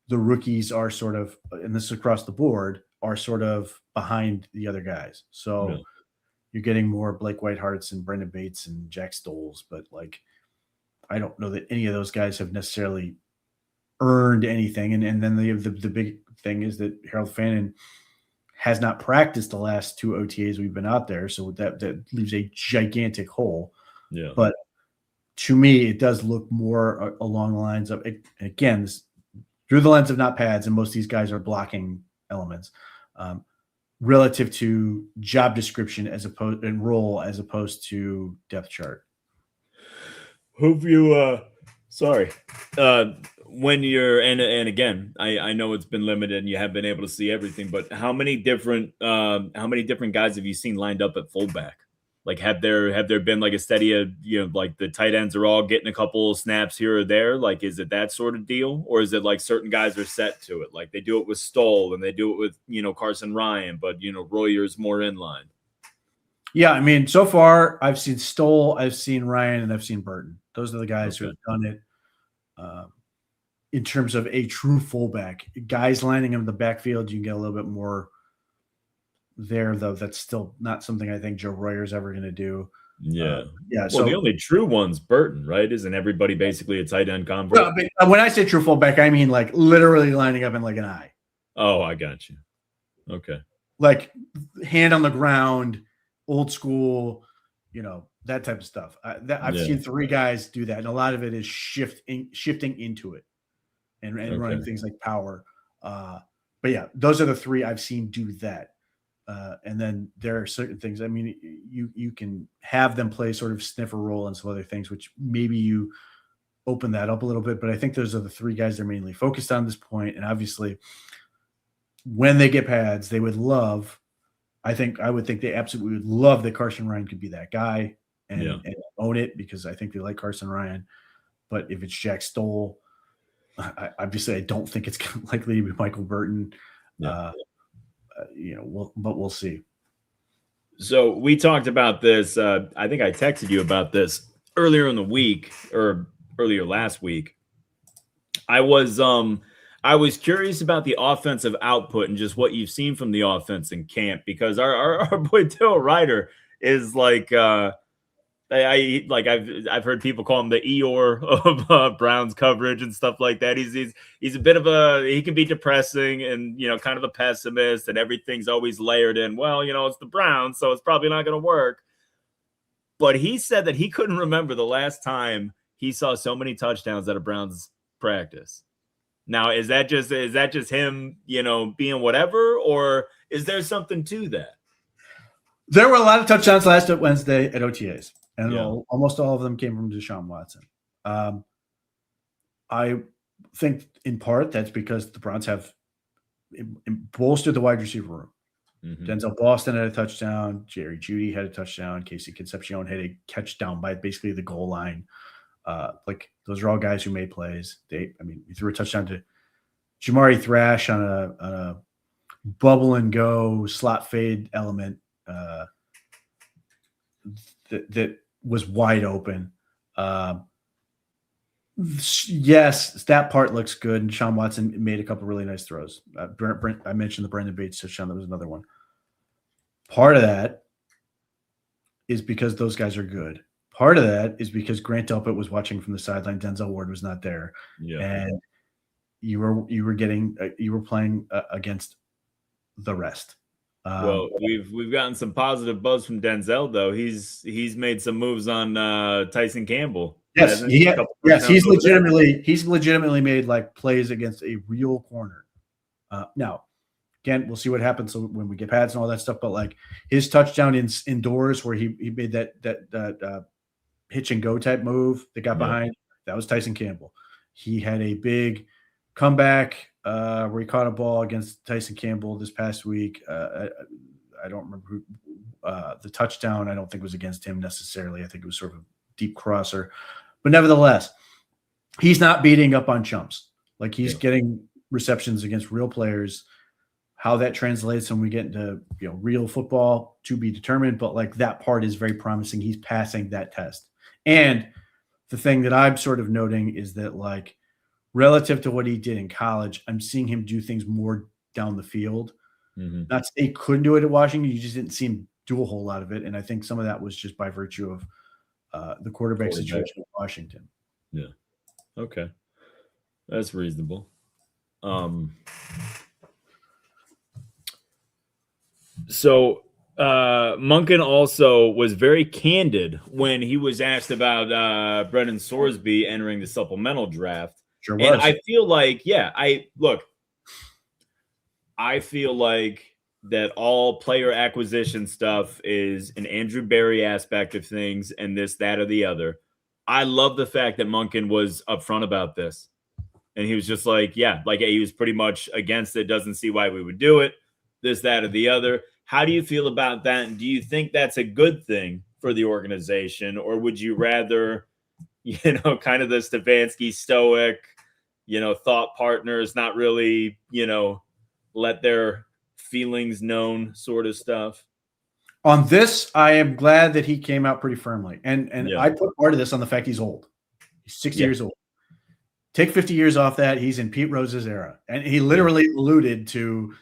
the rookies are sort of, and this is across the board, are sort of behind the other guys. So you're getting more Blake Whitehearts and Brendan Bates and Jack Stoles, but like I don't know that any of those guys have necessarily earned anything. And then the big thing is that Harold Fannin has not practiced the last 2 OTAs we've been out there, so that leaves a gigantic hole. Yeah. But to me, it does look more along the lines of, again, through the lens of not pads, and most of these guys are blocking elements relative to job description and role as opposed to depth chart. Who've you when you're and again, I know it's been limited and you haven't been able to see everything, but how many different guys have you seen lined up at fullback? Like have there been like a steady like the tight ends are all getting a couple snaps here or there? Like is it that sort of deal? Or is it like certain guys are set to it? Like they do it with Stoll and they do it with Carson Ryan, but Royer's more in line. Yeah, I mean, so far I've seen Stoll, I've seen Ryan, and I've seen Burton. Those are the guys who have done it in terms of a true fullback. Guys lining up in the backfield, you can get a little bit more there, though. That's still not something I think Joe Royer's ever going to do. Yeah. Yeah. Well, so the only true one's Burton, right? Isn't everybody basically a tight end convert? Well, but when I say true fullback, I mean like literally lining up in like an eye. Oh, I got you. Okay. Like hand on the ground, old school, that type of stuff. I've seen 3 guys do that, and a lot of it is shifting into it and running things like power. But yeah, those are the 3 I've seen do that. And then there are certain things. I mean, you can have them play sort of sniffer role and some other things, which maybe you open that up a little bit. But I think those are the 3 guys they're mainly focused on at this point. And obviously, when they get pads, they would love. I would think they absolutely would love that Carson Ryan could be that guy and own it, because I think they like Carson Ryan. But if it's Jack Stoll, obviously I don't think it's likely to be Michael Burton. Yeah. But we'll see. So we talked about this. I think I texted you about this earlier in the week or earlier last week. I was curious about the offensive output and just what you've seen from the offense in camp, because our boy Till Ryder is like I've heard people call him the Eeyore of Browns coverage and stuff like that. He's a bit of he can be depressing and kind of a pessimist, and everything's always layered in. Well, it's the Browns, so it's probably not going to work. But he said that he couldn't remember the last time he saw so many touchdowns at a Browns practice. Now, is that just him, being whatever, or is there something to that? There were a lot of touchdowns last Wednesday at OTAs, and almost all of them came from Deshaun Watson. I think in part that's because the Browns have bolstered the wide receiver room. Mm-hmm. Denzel Boston had a touchdown. Jerry Jeudy had a touchdown. Casey Concepcion had a touchdown by basically the goal line. Like those are all guys who made plays. You threw a touchdown to Jamari Thrash on a bubble and go slot fade element that was wide open. Yes, that part looks good. And Sean Watson made a couple really nice throws. I mentioned the Brandon Bates touchdown. That was another one. Part of that is because those guys are good. Part of that is because Grant Delpit was watching from the sideline. Denzel Ward was not there, and you were playing against the rest. Well, we've gotten some positive buzz from Denzel though. He's made some moves on Tyson Campbell. Yes, he's legitimately made like plays against a real corner. Now, again, we'll see what happens when we get pads and all that stuff. But like his touchdown indoors, where he made that hitch and go type move that got behind, that was Tyson Campbell. He had a big comeback where he caught a ball against Tyson Campbell this past week. I don't remember who the touchdown. I don't think was against him necessarily. I think it was sort of a deep crosser, but nevertheless, he's not beating up on chumps. Like he's getting receptions against real players. How that translates when we get into real football to be determined, but like that part is very promising. He's passing that test. And the thing that I'm sort of noting is that like relative to what he did in college, I'm seeing him do things more down the field. Mm-hmm. Not to say he couldn't do it at Washington, you just didn't see him do a whole lot of it. And I think some of that was just by virtue of the quarterback situation in Washington. Yeah. Okay. That's reasonable. So Monken also was very candid when he was asked about Brendan Sorsby entering the supplemental draft. Sure was. And I feel like, I feel like that all player acquisition stuff is an Andrew Berry aspect of things and this, that, or the other. I love the fact that Monken was upfront about this. And he was just like, he was pretty much against it, doesn't see why we would do it, this, that, or the other. How do you feel about that? And do you think that's a good thing for the organization? Or would you rather, kind of the Stefanski stoic, thought partners, not really, let their feelings known sort of stuff? On this, I am glad that he came out pretty firmly. And I put part of this on the fact he's old. He's 60 years old. Take 50 years off that. He's in Pete Rose's era. And he literally alluded to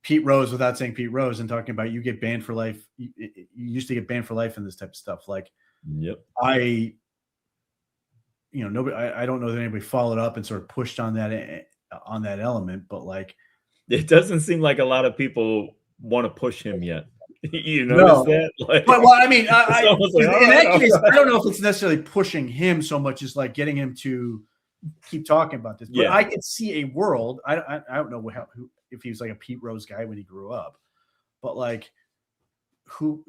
Pete Rose without saying Pete Rose and talking about you get banned for life. You used to get banned for life in this type of stuff. Like, I don't know that anybody followed up and sort of pushed on that element, but like, it doesn't seem like a lot of people want to push him yet. You notice that? Like, but well, I mean, in that case, I don't know if it's necessarily pushing him so much as like getting him to keep talking about this. But I could see a world. I don't know if he was like a Pete Rose guy when he grew up, but like who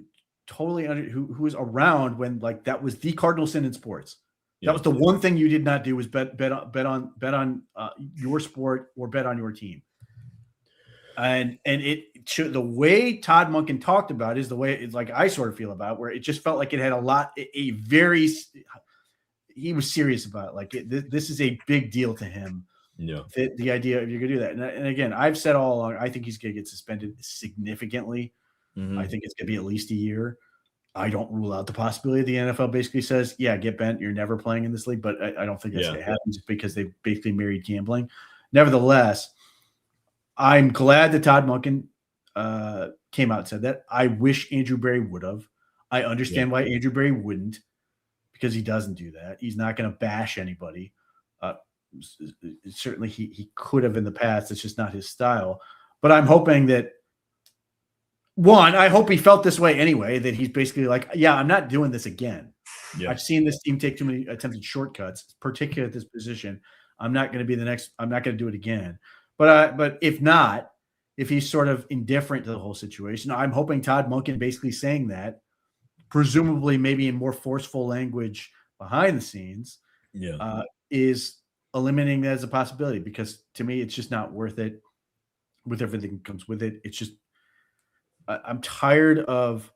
was around when like that was the cardinal sin in sports. That was the one thing you did not do was bet on your sport or bet on your team. And the way Todd Monken talked about is the way it's like I sort of feel about it, where it just felt like it had he was serious about it. Like this is a big deal to him. Yeah. The idea of you're going to do that. And again, I've said all along, I think he's going to get suspended significantly. Mm-hmm. I think it's going to be at least a year. I don't rule out the possibility the NFL basically says, get bent. You're never playing in this league. But I don't think that's going to happen just because they basically married gambling. Nevertheless, I'm glad that Todd Monken came out and said that. I wish Andrew Berry would have. I understand why Andrew Berry wouldn't, because he doesn't do that. He's not going to bash anybody. Certainly he could have in the past. It's just not his style. But I'm hoping that, I hope he felt this way anyway, that he's basically like, I'm not doing this again. Yeah. I've seen this team take too many attempted shortcuts, particularly at this position. I'm not going to do it again. But if he's sort of indifferent to the whole situation, I'm hoping Todd Monken basically saying that, presumably maybe in more forceful language behind the scenes, is eliminating that as a possibility, because to me, it's just not worth it with everything that comes with it. It's just, I'm tired of,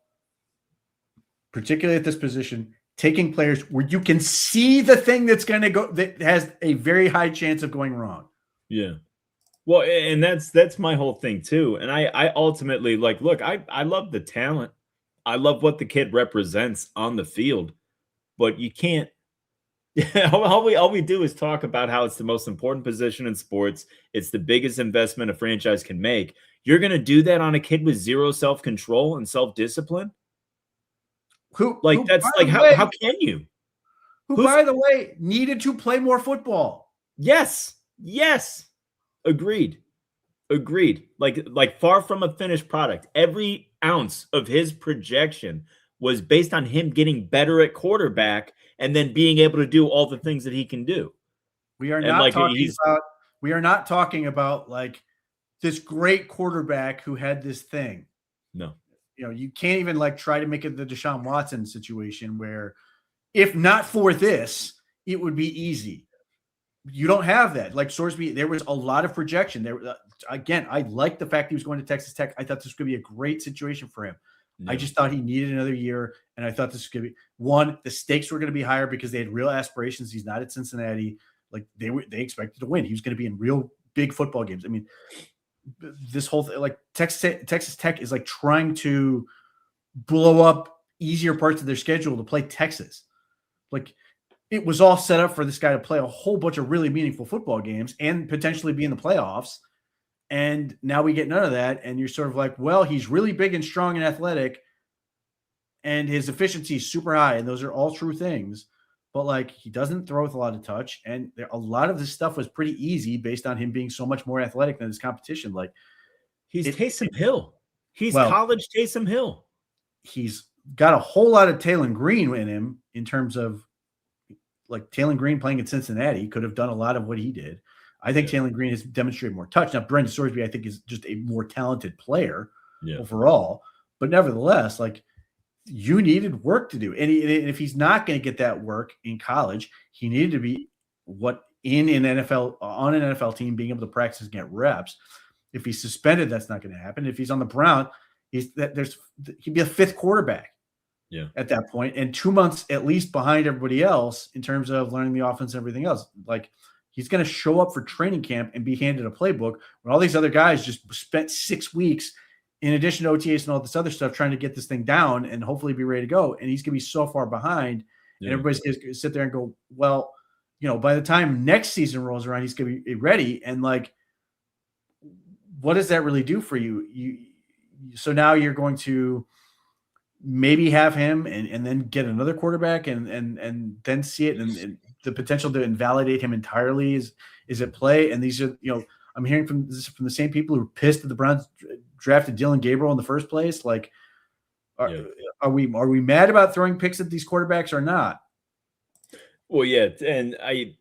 particularly at this position, taking players where you can see the thing that has a very high chance of going wrong. Yeah. Well, and that's my whole thing too. And I ultimately look, I love the talent. I love what the kid represents on the field, but you can't Yeah, all we do is talk about how it's the most important position in sports. It's the biggest investment a franchise can make. You're going to do that on a kid with zero self-control and self-discipline? Like, that's like, how can you? Who, by the way, needed to play more football. Yes. Agreed. Like far from a finished product. Every ounce of his projection was based on him getting better at quarterback and then being able to do all the things that he can do. We are not talking about like this great quarterback who had this thing. No. You can't even like try to make it the Deshaun Watson situation where if not for this, it would be easy. You don't have that. Like Sorsby, there was a lot of projection there. Again, I like the fact he was going to Texas Tech. I thought this was going to be a great situation for him. No. I just thought he needed another year, and I thought this was going to be one. The stakes were going to be higher because they had real aspirations. He's not at Cincinnati. Like they expected to win. He was going to be in real big football games. I mean, this whole thing, like Texas Tech is like trying to blow up easier parts of their schedule to play Texas. Like it was all set up for this guy to play a whole bunch of really meaningful football games and potentially be in the playoffs. And now we get none of that. And you're sort of like, well, he's really big and strong and athletic and his efficiency is super high. And those are all true things, but like he doesn't throw with a lot of touch. And a lot of this stuff was pretty easy based on him being so much more athletic than his competition. Like he's Taysom Hill. He's college Taysom Hill. He's got a whole lot of Taylor Green in him in terms of like Taylor Green playing at Cincinnati could have done a lot of what he did. I think Taylor Green has demonstrated more touch. Now, Brendan Sorsby, I think, is just a more talented player overall. But nevertheless, like you needed work to do. And if he's not going to get that work in college, he needed to be on an NFL team, being able to practice and get reps. If he's suspended, that's not going to happen. If he's on the Browns, he'd be a fifth quarterback. Yeah. At that point, and 2 months at least behind everybody else in terms of learning the offense and everything else. Like he's going to show up for training camp and be handed a playbook when all these other guys just spent 6 weeks in addition to OTAs and all this other stuff trying to get this thing down and hopefully be ready to go. And he's going to be so far behind, and everybody's going to sit there and go, well, by the time next season rolls around, he's going to be ready. And like, what does that really do for you? So now you're going to maybe have him and then get another quarterback and then see it and the potential to invalidate him entirely is at play. And these are, I'm hearing from the same people who are pissed that the Browns drafted Dylan Gabriel in the first place. Like, are we mad about throwing picks at these quarterbacks or not? Well, yeah. And I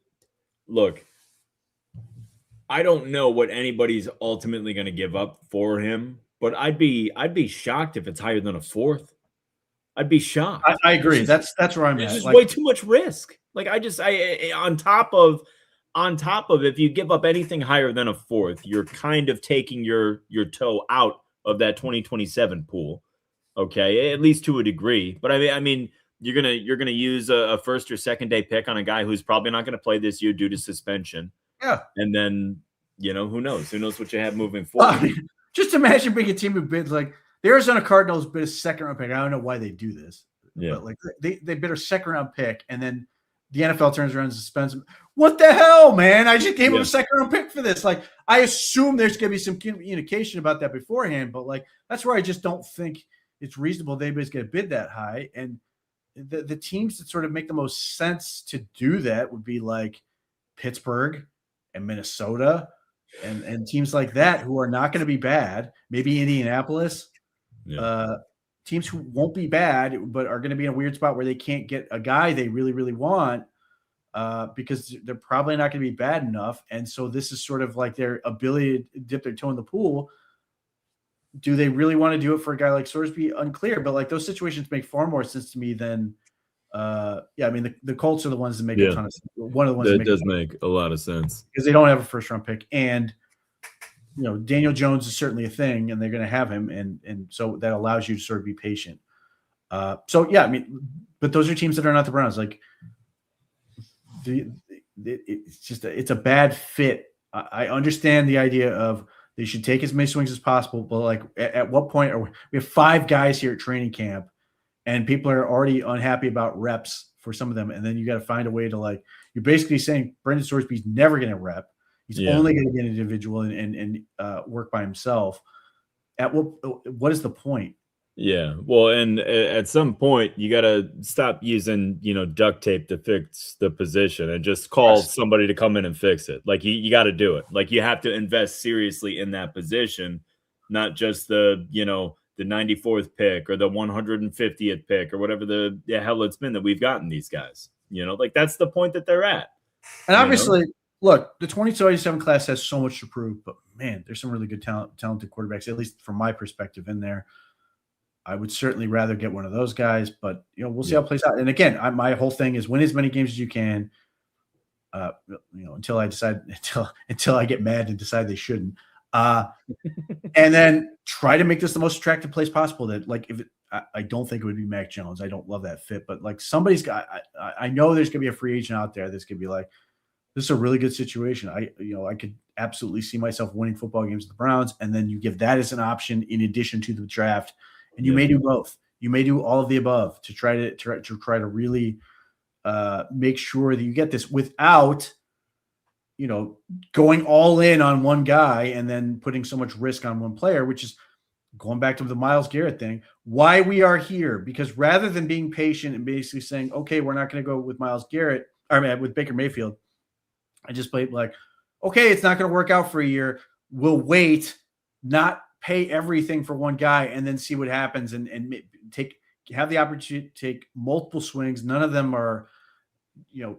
don't know what anybody's ultimately going to give up for him, but I'd be shocked if it's higher than a fourth. I'd be shocked. I agree. That's where I'm at. It's just way too much risk. Like I on top of if you give up anything higher than a fourth, you're kind of taking your toe out of that 2027 pool. Okay, at least to a degree. But I mean, you're gonna use a first or second day pick on a guy who's probably not going to play this year due to suspension. Yeah, and then who knows? Who knows what you have moving forward? Just imagine being a team who bids like. The Arizona Cardinals bid a second round pick. I don't know why they do this. Yeah. But like they bid a second round pick and then the NFL turns around and suspends him. What the hell, man? I just gave him a second round pick for this. Like I assume there's gonna be some communication about that beforehand, but like that's where I just don't think it's reasonable anybody's gonna bid that high. And the teams that sort of make the most sense to do that would be like Pittsburgh and Minnesota and teams like that who are not going to be bad. Maybe Indianapolis. Teams who won't be bad, but are going to be in a weird spot where they can't get a guy they really, really want because they're probably not going to be bad enough. And so this is sort of like their ability to dip their toe in the pool. Do they really want to do it for a guy like Sorsby? Unclear, but like those situations make far more sense to me than I mean, the Colts are the ones that make a ton of sense. One of the ones that does make a lot of sense because they don't have a first round pick and Daniel Jones is certainly a thing, and they're going to have him, and so that allows you to sort of be patient. I mean, but those are teams that are not the Browns. Like, it's a bad fit. I understand the idea of they should take as many swings as possible, but like, at what point we have 5 guys here at training camp, and people are already unhappy about reps for some of them, and then you got to find a way to like. You're basically saying Brendan Sorsby's never going to rep. He's only going to be an individual and work by himself. At what is the point? Yeah. Well, and at some point you got to stop using, duct tape to fix the position and just call somebody to come in and fix it. Like you got to do it. Like you have to invest seriously in that position, not just the 94th pick or the 150th pick or whatever the hell it's been that we've gotten these guys. Like that's the point that they're at. And obviously, look, the 2027 class has so much to prove, but man, there's some really good talented quarterbacks, at least from my perspective in there. I would certainly rather get one of those guys, but we'll see how it plays out. And again, my whole thing is win as many games as you can. Until I decide, until I get mad and decide they shouldn't, and then try to make this the most attractive place possible. That like I don't think it would be Mac Jones. I don't love that fit, but like somebody's got. I know there's gonna be a free agent out there that's gonna be like, this is a really good situation. I could absolutely see myself winning football games with the Browns, and then you give that as an option in addition to the draft. And you may do both. You may do all of the above to try to really make sure that you get this without, going all in on one guy and then putting so much risk on one player, which is going back to the Myles Garrett thing. Why we are here, because rather than being patient and basically saying, okay, we're not going to go with Myles Garrett, with Baker Mayfield, I just played like, okay, it's not going to work out for a year. We'll wait, not pay everything for one guy and then see what happens and have the opportunity to take multiple swings. None of them are, going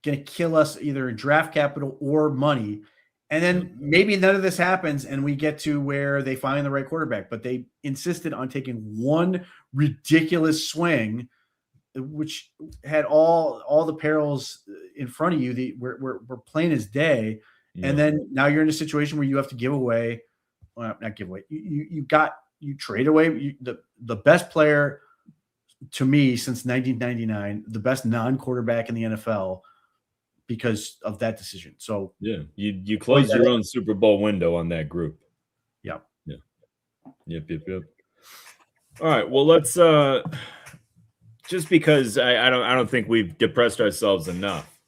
to kill us either in draft capital or money. And then maybe none of this happens and we get to where they find the right quarterback, but they insisted on taking one ridiculous swing, which had all the perils in front of you. We're plain as day. Yeah. And then now you're in a situation where you have to give away. Well, not give away. You trade away the best player to me since 1999, the best non-quarterback in the NFL because of that decision. So yeah, you closed your own Super Bowl window on that group. Yeah. Yep. All right. Well, let's just because I don't think we've depressed ourselves enough.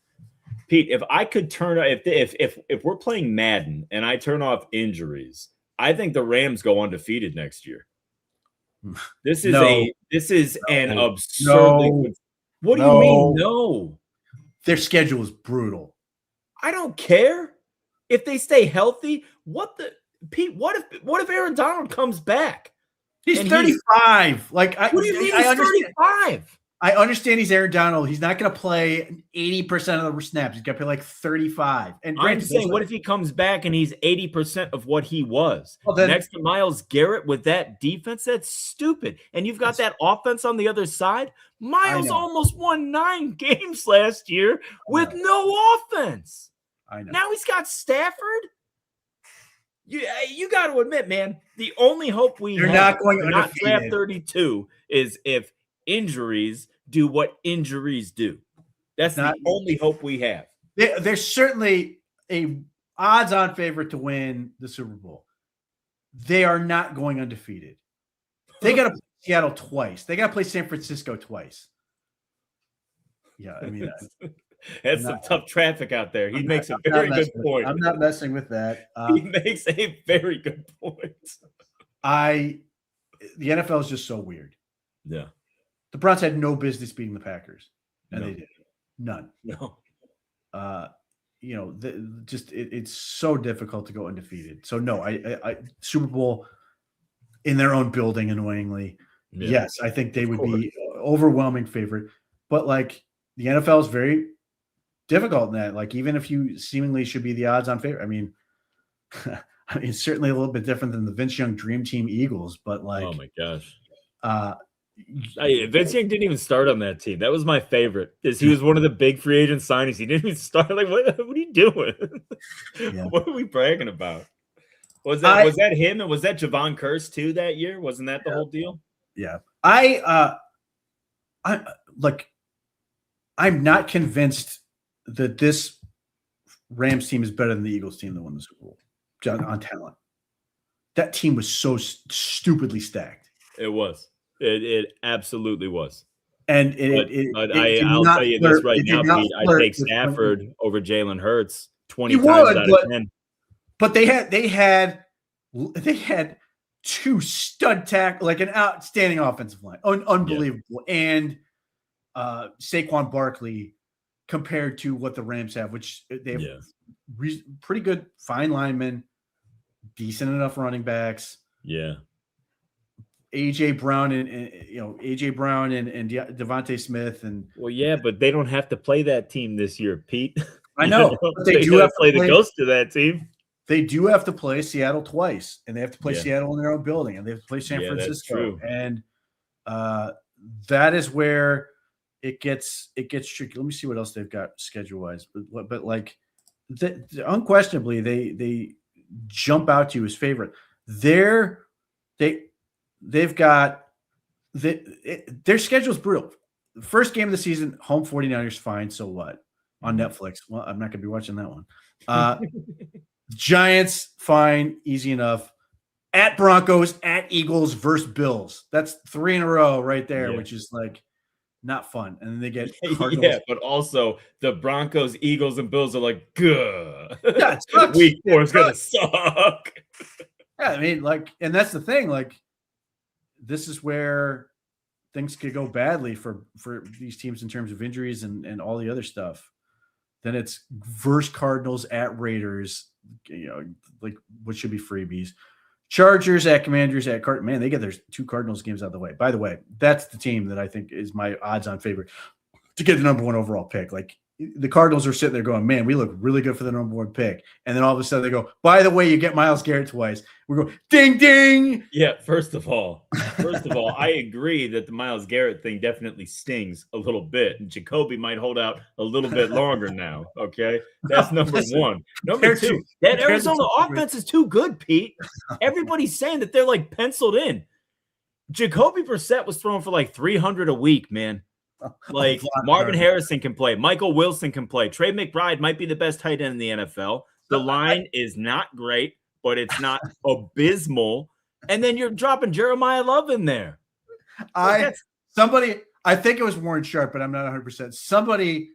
Pete, if I could turn if we're playing Madden and I turn off injuries, I think the Rams go undefeated next year. This is an absurdly good. What do you mean? No, their schedule is brutal. I don't care if they stay healthy. Pete? What if Aaron Donald comes back? He's 35. What do you mean he's 35? I understand he's Aaron Donald. He's not going to play 80% of the snaps. He's going to play like 35. And I'm saying, what if he comes back and he's 80% of what he was? Well, then, next to Myles Garrett with that defense? That's stupid. And you've got that offense on the other side. Myles almost won 9 games last year with no offense. I know. Now he's got Stafford. You got to admit, man, the only hope we have not going to not draft 32 is if injuries do what injuries do. That's the only hope we have. There's certainly a odds-on favorite to win the Super Bowl. They are not going undefeated. They got to play Seattle twice. They got to play San Francisco twice. Yeah, I mean that's some tough traffic out there. He makes a very good point. I'm not messing with that. He makes a very good point. The NFL is just so weird. Yeah. The Browns had no business beating the Packers, and they did. None. No. It's so difficult to go undefeated. So no, I Super Bowl in their own building, annoyingly. Yeah. Yes, I think they would be overwhelming favorite. But like the NFL is very difficult in that. Like even if you seemingly should be the odds-on favorite, I mean, it's certainly a little bit different than the Vince Young Dream Team Eagles. But like, oh my gosh. Vince Young didn't even start on that team. That was my favorite. He was one of the big free agent signings. He didn't even start. Like, what are you doing? Yeah. What are we bragging about? Was that him? And was that Javon Curse too that year? Wasn't that the whole deal? Yeah. I'm not convinced that this Rams team is better than the Eagles team that won the Super Bowl on talent. That team was so stupidly stacked. It was. It absolutely was. And I'll tell you this right now, Pete. I take Stafford over Jalen Hurts 20 times out of 10. But they had 2 stud tackle, like an outstanding offensive line, unbelievable, and Saquon Barkley compared to what the Rams have, which they have pretty good, fine linemen, decent enough running backs. Yeah. AJ Brown and Devontae Smith but they don't have to play that team this year, Pete. I know, but they do have to play the ghost of that team. They do have to play Seattle twice, and they have to play Seattle in their own building, and they have to play San Francisco. That's true. And that is where it gets tricky. Let me see what else they've got schedule wise, but like unquestionably they jump out to you as favorite. They've got their schedule's brutal. The first game of the season, home 49ers, fine. So what? On Netflix. Well, I'm not going to be watching that one. Giants, fine, easy enough. At Broncos, at Eagles versus Bills. That's 3 in a row right there, which is like not fun. And then they get Cardinals. Yeah, but also the Broncos, Eagles, and Bills are like, good. Yeah, it sucks. Week 4 is gonna suck. Yeah, I mean, like, and that's the thing. Like, this is where things could go badly for these teams in terms of injuries and all the other stuff. Then it's versus Cardinals at Raiders, like what should be freebies. Chargers at Commanders at Man, they get their 2 Cardinals games out of the way. By the way, that's the team that I think is my odds-on favorite to get the number 1 overall pick. Like, the Cardinals are sitting there going, man, we look really good for the number 1 pick. And then all of a sudden they go, by the way, you get Myles Garrett twice. We go, ding, ding. Yeah, first of all, I agree that the Myles Garrett thing definitely stings a little bit. And Jacoby might hold out a little bit longer now, okay? That's number 1. Number 2, that Arizona offense is too good, Pete. Everybody's saying that they're, like, penciled in. Jacoby Brissett was throwing for, like, 300 a week, man. Like, Marvin Harrison can play. Michael Wilson can play. Trey McBride might be the best tight end in the NFL. The line is not great, but it's not abysmal. And then you're dropping Jeremiah Love in there. I think it was Warren Sharp, but I'm not 100%. Somebody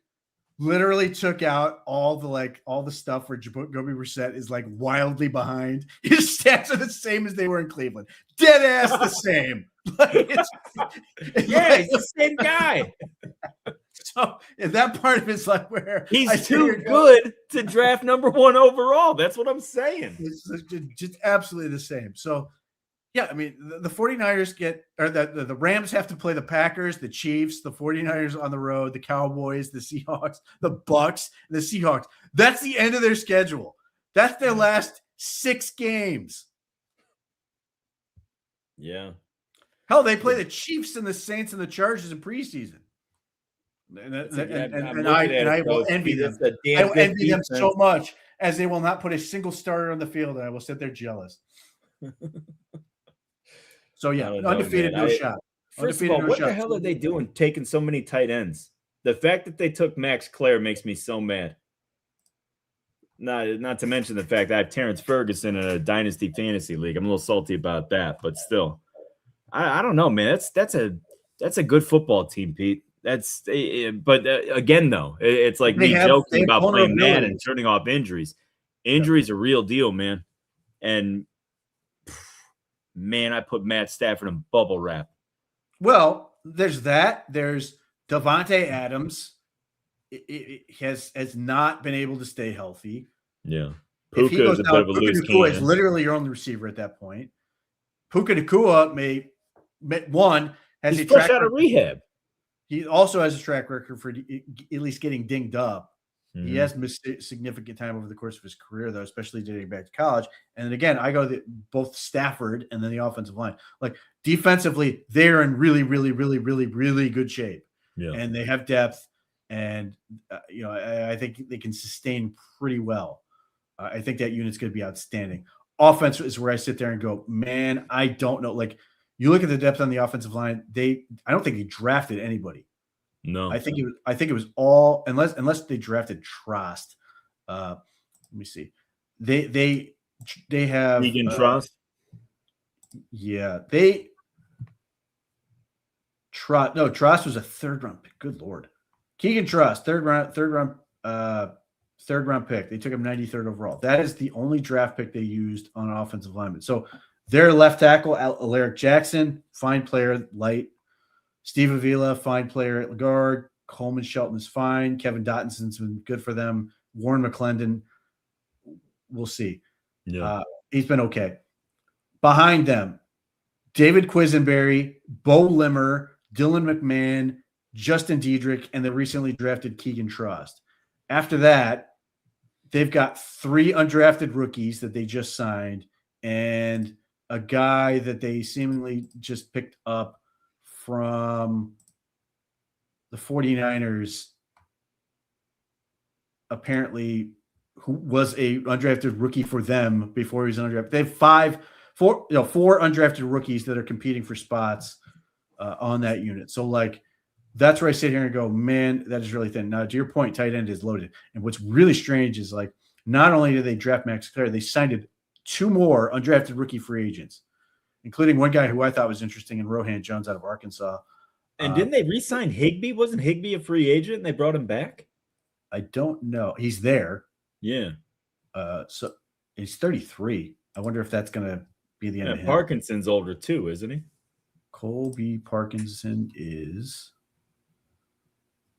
literally took out all the stuff where Jacoby Brissett is like wildly behind. His stats are the same as they were in Cleveland. Dead ass the same. Like, he's the same guy. So that part of it's like where he's too good to draft number 1 overall. That's what I'm saying. It's just absolutely the same. So yeah, I mean, the 49ers the Rams have to play the Packers, the Chiefs, the 49ers on the road, the Cowboys, the Seahawks, the Bucks, the Seahawks. That's the end of their schedule. That's their last 6 games. Yeah. Hell, they play the Chiefs and the Saints and the Chargers in preseason. And I will envy them. I will envy them so much, as they will not put a single starter on the field, and I will sit there jealous. So yeah, undefeated, no shot. First of all, what the hell are they doing taking so many tight ends? The fact that they took Max Clare makes me so mad. Not to mention the fact that I have Terrence Ferguson in a Dynasty Fantasy League. I'm a little salty about that, but still. I don't know, man. That's a good football team, Pete. But again, though, it's like me joking about playing Madden and turning off injuries. Injuries are real deal, man. And man, I put Matt Stafford in bubble wrap. Well, there's that. There's Devontae Adams. It has not been able to stay healthy. Yeah, Puka is a bit of a loose cannon. Is literally your only receiver at that point. Puka Nacua has a track out of rehab. He also has a track record for at least getting dinged up. Mm-hmm. He has missed significant time over the course of his career, though, especially dating back to college. And then again, I go both Stafford and then the offensive line. Like, defensively, they're in really, really, really, really, really good shape. Yeah. And they have depth. And, I think they can sustain pretty well. I think that unit's going to be outstanding. Offense is where I sit there and go, man, I don't know. Like, you look at the depth on the offensive line, I don't think they drafted anybody. No, I think it was all unless they drafted Trost. Let me see. They have Egan Trost. Yeah, Truss was a third round pick. Good Lord. Keegan Truss, third round pick. They took him 93rd overall. That is the only draft pick they used on an offensive lineman. So their left tackle, Alaric Jackson, fine player, light. Steve Avila, fine player at guard. Coleman Shelton is fine. Kevin Dottinson's been good for them. Warren McClendon, we'll see. Yeah. He's been okay. Behind them, David Quisenberry, Bo Limmer, Dylan McMahon, Justin Diedrich, and the recently drafted Keegan Truss. After that, they've got 3 undrafted rookies that they just signed and a guy that they seemingly just picked up from the 49ers, apparently, who was a undrafted rookie for them before he was undrafted. They have 4 undrafted rookies that are competing for spots on that unit. So, like, that's where I sit here and go, man, that is really thin. Now, to your point, tight end is loaded. And what's really strange is, like, not only did they draft Max Clare, they signed 2 more undrafted rookie free agents, including one guy who I thought was interesting in Rohan Jones out of Arkansas. And didn't they re-sign Higbee? Wasn't Higbee a free agent and they brought him back? I don't know. He's there. Yeah. So he's 33. I wonder if that's going to be the end of him. Parkinson's older too, isn't he? Colby Parkinson is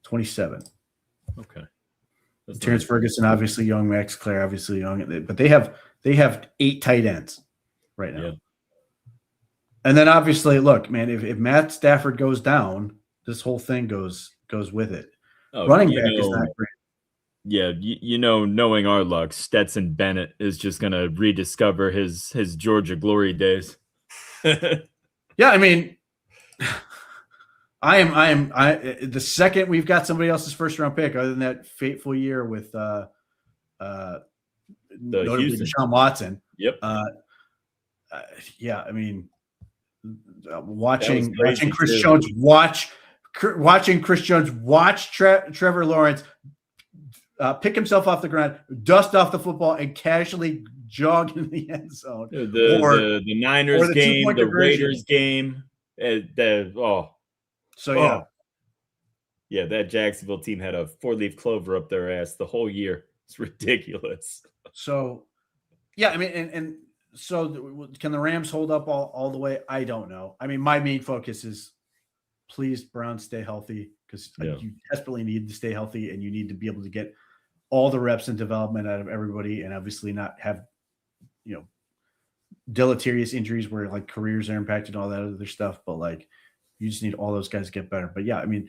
27. Okay. Terrence Ferguson, obviously young. Max Clare, obviously young. But they have 8 tight ends right now. Yeah. And then obviously, look, man, if Matt Stafford goes down, this whole thing goes with it. Running back is not great. Yeah, knowing our luck, Stetson Bennett is just gonna rediscover his Georgia glory days. Yeah, I mean, I the second we've got somebody else's first round pick, other than that fateful year with notably Deshaun Watson. Yep. Yeah, I mean, watching Chris Jones watch Trevor Lawrence pick himself off the ground, dust off the football, and casually jog in the end zone. The Niners game, the Raiders game. Yeah, that Jacksonville team had a 4-leaf clover up their ass the whole year. It's ridiculous. So, yeah, I mean, and so can the Rams hold up all the way? I don't know. I mean, my main focus is please, Browns, stay healthy, because you desperately need to stay healthy, and you need to be able to get all the reps and development out of everybody, and obviously not have, deleterious injuries where like careers are impacted and all that other stuff. But like, you just need all those guys to get better. But yeah, I mean,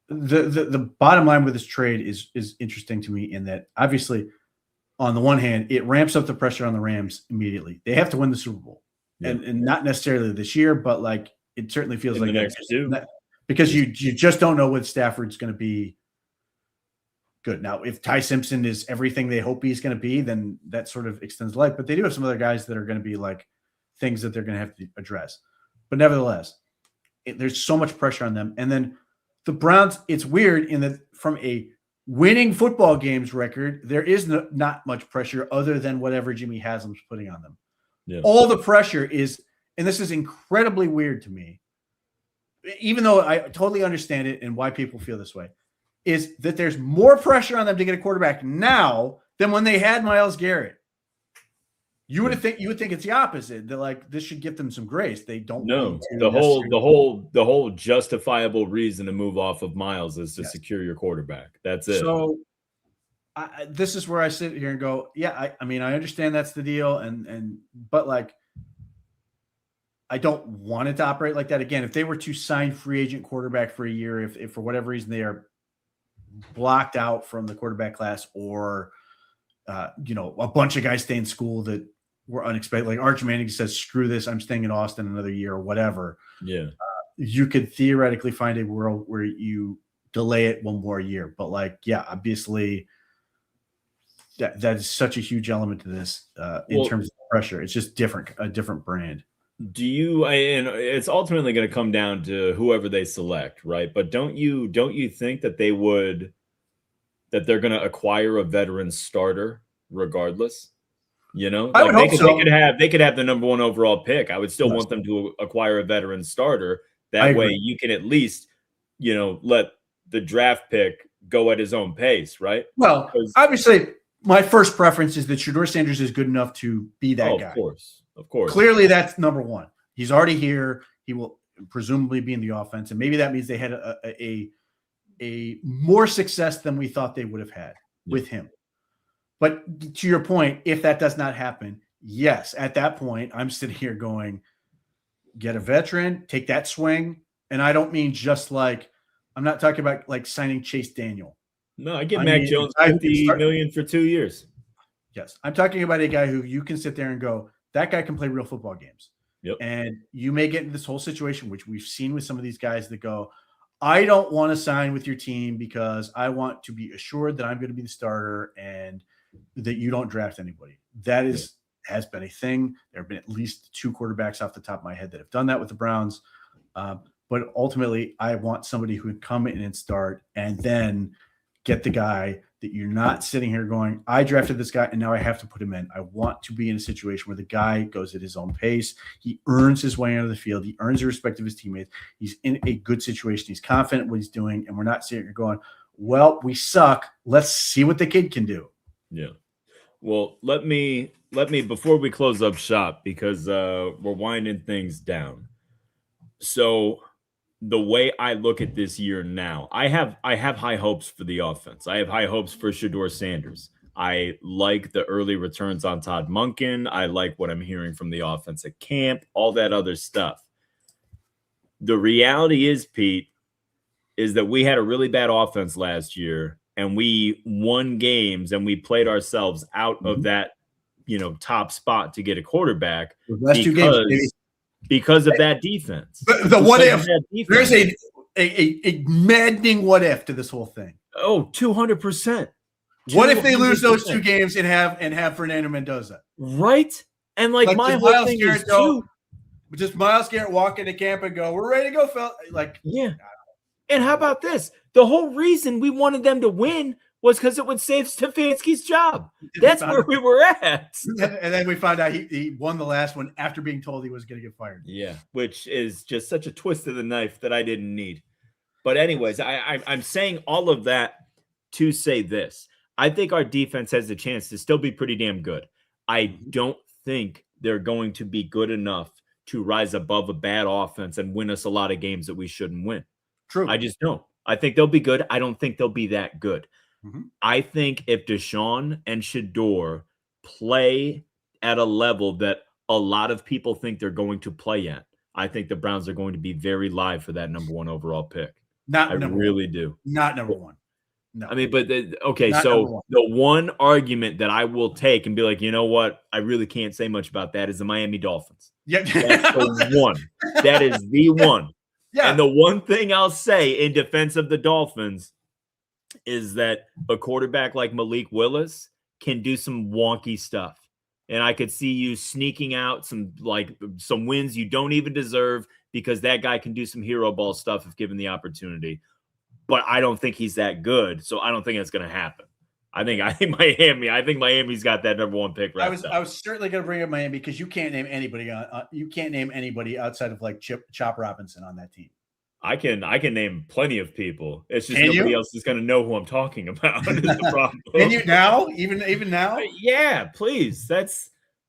the bottom line with this trade is interesting to me in that obviously, on the one hand, it ramps up the pressure on the Rams immediately. They have to win the Super Bowl, and not necessarily this year, but like it certainly feels like the next 2, because you just don't know what Stafford's going to be good. Now, if Ty Simpson is everything they hope he's going to be, then that sort of extends life. But they do have some other guys that are going to be like things that they're going to have to address. But nevertheless, there's so much pressure on them. And then the Browns, it's weird in that from a winning football games record, there is not much pressure other than whatever Jimmy Haslam's putting on them. Yeah. All the pressure is, and this is incredibly weird to me, even though I totally understand it and why people feel this way, is that there's more pressure on them to get a quarterback now than when they had Myles Garrett. You would think it's the opposite. That like this should give them some grace. They don't. No, the whole justifiable reason to move off of Myles is to secure your quarterback. That's it. So this is where I sit here and go, yeah. I mean, I understand that's the deal, but like, I don't want it to operate like that again. If they were to sign free agent quarterback for a year, if for whatever reason they are blocked out from the quarterback class, or a bunch of guys stay in school that were unexpected, like Arch Manning says, screw this, I'm staying in Austin another year or whatever. Yeah. You could theoretically find a world where you delay it one more year. But like, yeah, obviously that is such a huge element to this in terms of pressure. It's just a different brand. And it's ultimately going to come down to whoever they select, right? But don't you think that they're going to acquire a veteran starter regardless? I would hope so. They could have the number 1 overall pick. I would still want them to acquire a veteran starter That way you can at least, let the draft pick go at his own pace, right? Well, obviously, my first preference is that Shedeur Sanders is good enough to be that guy. Of course. Clearly, that's number one. He's already here. He will presumably be in the offense, and maybe that means they had a more success than we thought they would have had with him. But to your point, if that does not happen, yes, at that point, I'm sitting here going, get a veteran, take that swing. And I don't mean just like, I'm not talking about like signing Chase Daniel. No, I get Mac Jones $50 million for 2 years. Yes. I'm talking about a guy who you can sit there and go, that guy can play real football games. Yep. And you may get into this whole situation, which we've seen with some of these guys that go, I don't want to sign with your team because I want to be assured that I'm going to be the starter and that you don't draft anybody. That has been a thing. There have been at least 2 quarterbacks off the top of my head that have done that with the Browns. But ultimately, I want somebody who would come in and start and then get the guy that you're not sitting here going, I drafted this guy and now I have to put him in. I want to be in a situation where the guy goes at his own pace. He earns his way onto the field. He earns the respect of his teammates. He's in a good situation. He's confident what he's doing. And we're not sitting here going, well, we suck. Let's see what the kid can do. Yeah. Well, let me before we close up shop, because we're winding things down. So the way I look at this year now, I have high hopes for the offense. I have high hopes for Shedeur Sanders. I like the early returns on Todd Monken. I like what I'm hearing from the offense at camp, all that other stuff. The reality is, Pete, is that we had a really bad offense last year, and we won games, and we played ourselves out of that, top spot to get a quarterback because of that defense. The what if? There's a maddening what if to this whole thing. Oh, 200%. What if they lose those 2 games and have Fernando Mendoza? Right? And like my whole thing is just Myles Garrett walk into camp and go, we're ready to go, fella. Like, yeah. And how about this? The whole reason we wanted them to win was because it would save Stefanski's job. That's where we were at. And then we found out he won the last one after being told he was going to get fired. Yeah, which is just such a twist of the knife that I didn't need. But anyways, I'm saying all of that to say this. I think our defense has the chance to still be pretty damn good. I don't think they're going to be good enough to rise above a bad offense and win us a lot of games that we shouldn't win. True. I just don't. I think they'll be good. I don't think they'll be that good. Mm-hmm. I think if Deshaun and Shedeur play at a level that a lot of people think they're going to play at, I think the Browns are going to be very live for that number 1 overall pick. I really do. Not number 1. No. I mean, but okay, so the one argument that I will take and be like, you know what? I really can't say much about that is the Miami Dolphins. Yeah. That's the one. That is the one. Yeah. And the one thing I'll say in defense of the Dolphins is that a quarterback like Malik Willis can do some wonky stuff. And I could see you sneaking out some wins you don't even deserve because that guy can do some hero ball stuff if given the opportunity. But I don't think he's that good, so I don't think it's going to happen. I think Miami's got that number 1 pick right now. I was certainly going to bring up Miami because you can't name anybody. You can't name anybody outside of like Chop Robinson on that team. I can name plenty of people. It's just nobody else is going to know who I'm talking about. Is the problem. Can you now? Even now? Yeah, please. That's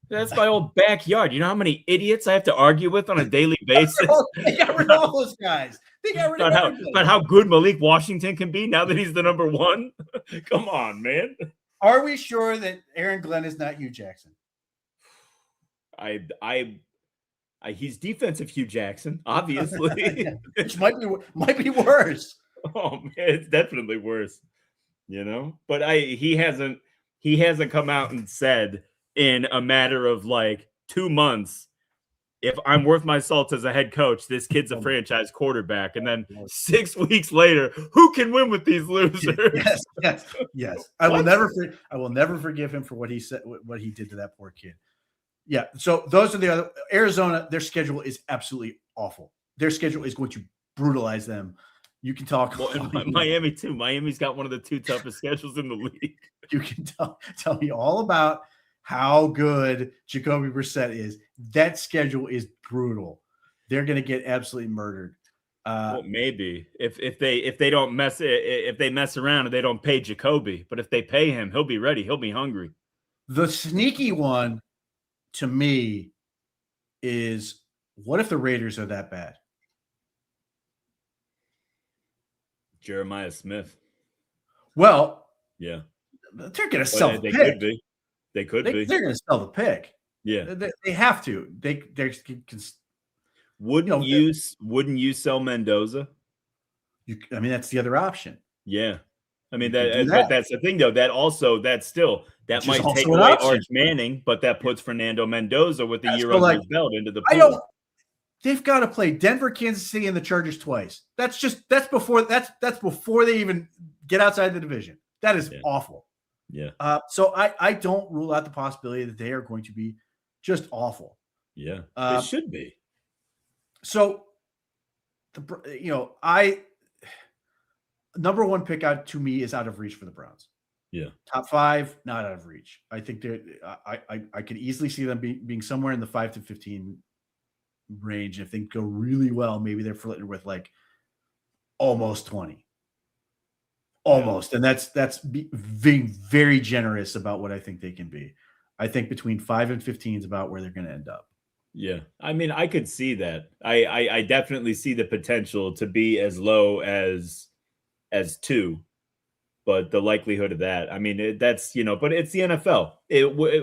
my old backyard. You know how many idiots I have to argue with on a daily basis? They got rid of all those guys. They got rid of about how good Malik Washington can be now that he's the number 1. Come on, man. Are we sure that Aaron Glenn is not Hugh Jackson? He's defensive Hugh Jackson, obviously. Which might be worse. Oh man, it's definitely worse. But he hasn't come out and said in a matter of like 2 months, if I'm worth my salt as a head coach, this kid's a franchise quarterback. And then 6 weeks later, who can win with these losers? Yes. I will never forgive him for what he said, what he did to that poor kid. Yeah. So those are the other. Arizona, their schedule is absolutely awful. Their schedule is going to brutalize them. You can talk. Well, and Miami too. Miami's got one of the 2 toughest schedules in the league. You can tell me all about how good Jacoby Brissett is. That schedule is brutal. They're going to get absolutely murdered. Well, maybe if they don't mess if they mess around and they don't pay Jacoby, but if they pay him, he'll be ready. He'll be hungry. The sneaky one to me is, what if the Raiders are that bad? Jeremiah Smith. Well, yeah, they're going to sell the they pick. Could be. They could be. They're going to sell the pick. Yeah, they have to. Wouldn't you sell Mendoza? I mean, that's the other option. Yeah. I mean, but that's the thing, though. That might take away Arch Manning, but that puts Fernando Mendoza with the year under his belt into the pool. They've got to play Denver, Kansas City, and the Chargers twice. That's before they even get outside the division. That is awful. Yeah. So I don't rule out the possibility that they are going to be just awful. Yeah. It should be. So, number one pick out to me is out of reach for the Browns. Yeah. Top 5, not out of reach. I think I could easily see them being somewhere in the 5 to 15 range. If they go really well, maybe they're flirting with like almost 20. Almost. And that's being very generous about what I think they can be. I think between 5 and 15 is about where they're going to end up. Yeah. I mean, I could see that. I definitely see the potential to be as low as 2, but the likelihood of that, I mean, that's, but it's the NFL.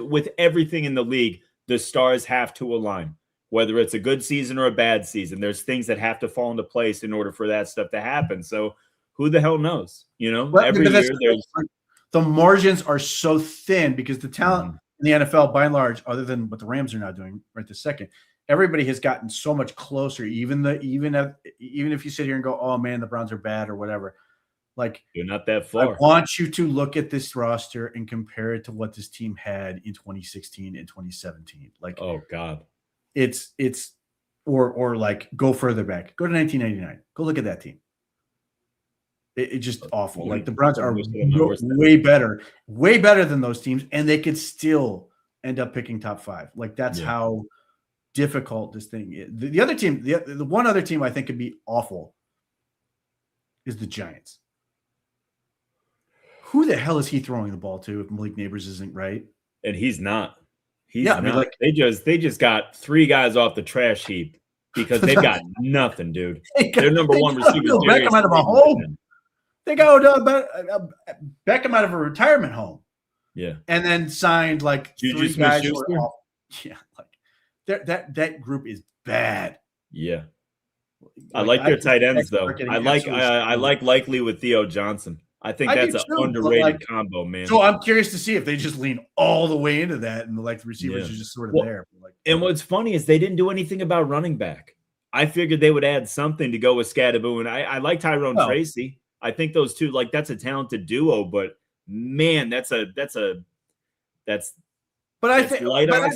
With everything in the league, the stars have to align, whether it's a good season or a bad season. There's things that have to fall into place in order for that stuff to happen. So who the hell knows? Every year the margins are so thin because the talent in the NFL, by and large, other than what the Rams are now doing right this second, everybody has gotten so much closer. Even if you sit here and go, "Oh man, the Browns are bad" or whatever, like you're not that far. I want you to look at this roster and compare it to what this team had in 2016 and 2017. Like, oh god, it's or like go further back, go to 1999, go look at that team. It's just awful. Like the Browns are way better than those teams, and they could still end up picking top 5. Like that's how difficult this thing is. The other team, the one other team I think could be awful is the Giants. Who the hell is he throwing the ball to if Malik Neighbors isn't right? And he's not. I mean, like they just got 3 guys off the trash heap because they've got nothing, dude. Their number one receiver. Beckham out of a home. They got Beckham out of a retirement home. Yeah. And then signed like Juju 3 guys. Smith-Schuster? Like that group is bad. Yeah. I like their tight ends though. I like Likely with Theo Johnson. I think that's an underrated combo, man. So I'm curious to see if they just lean all the way into that and the receivers are just sort of there. And what's funny is they didn't do anything about running back. I figured they would add something to go with Scadaboo, and I like Tyrone Tracy. I think those two, that's a talented duo, but man, that's But I think unless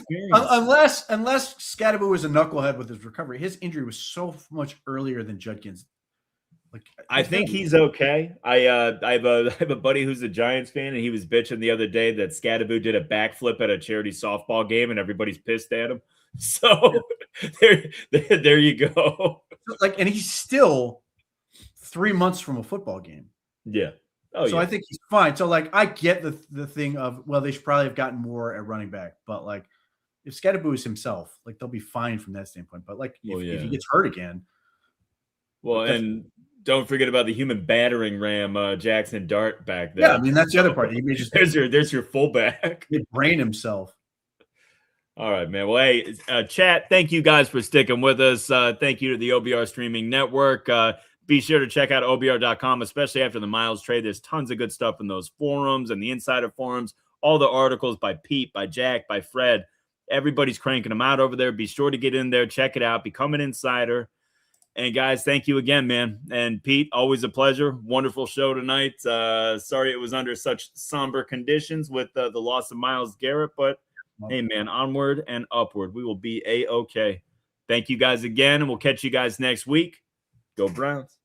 Scadaboo was a knucklehead with his recovery, his injury was so much earlier than Judkins. I think he's okay. I have a buddy who's a Giants fan, and he was bitching the other day that Scadaboo did a backflip at a charity softball game, and everybody's pissed at him. So there you go. And he's still 3 months from a football game. Yeah. I think he's fine. So I get the thing of, well, they should probably have gotten more at running back, but if Scadaboo is himself, they'll be fine from that standpoint. But if he gets hurt again. Well, and don't forget about the human battering ram, Jackson Dart back there. Yeah, I mean that's the other part. He may just there's your fullback. He brain himself. All right, man. Well, hey, chat. Thank you guys for sticking with us. Thank you to the OBR streaming network. Be sure to check out OBR.com, especially after the Myles trade. There's tons of good stuff in those forums and the insider forums. All the articles by Pete, by Jack, by Fred. Everybody's cranking them out over there. Be sure to get in there, check it out, become an insider. And guys, thank you again, man. And Pete, always a pleasure. Wonderful show tonight. Sorry it was under such somber conditions with the loss of Myles Garrett, but hey, man, onward and upward. We will be A-okay. Thank you guys again, and we'll catch you guys next week. Go Browns.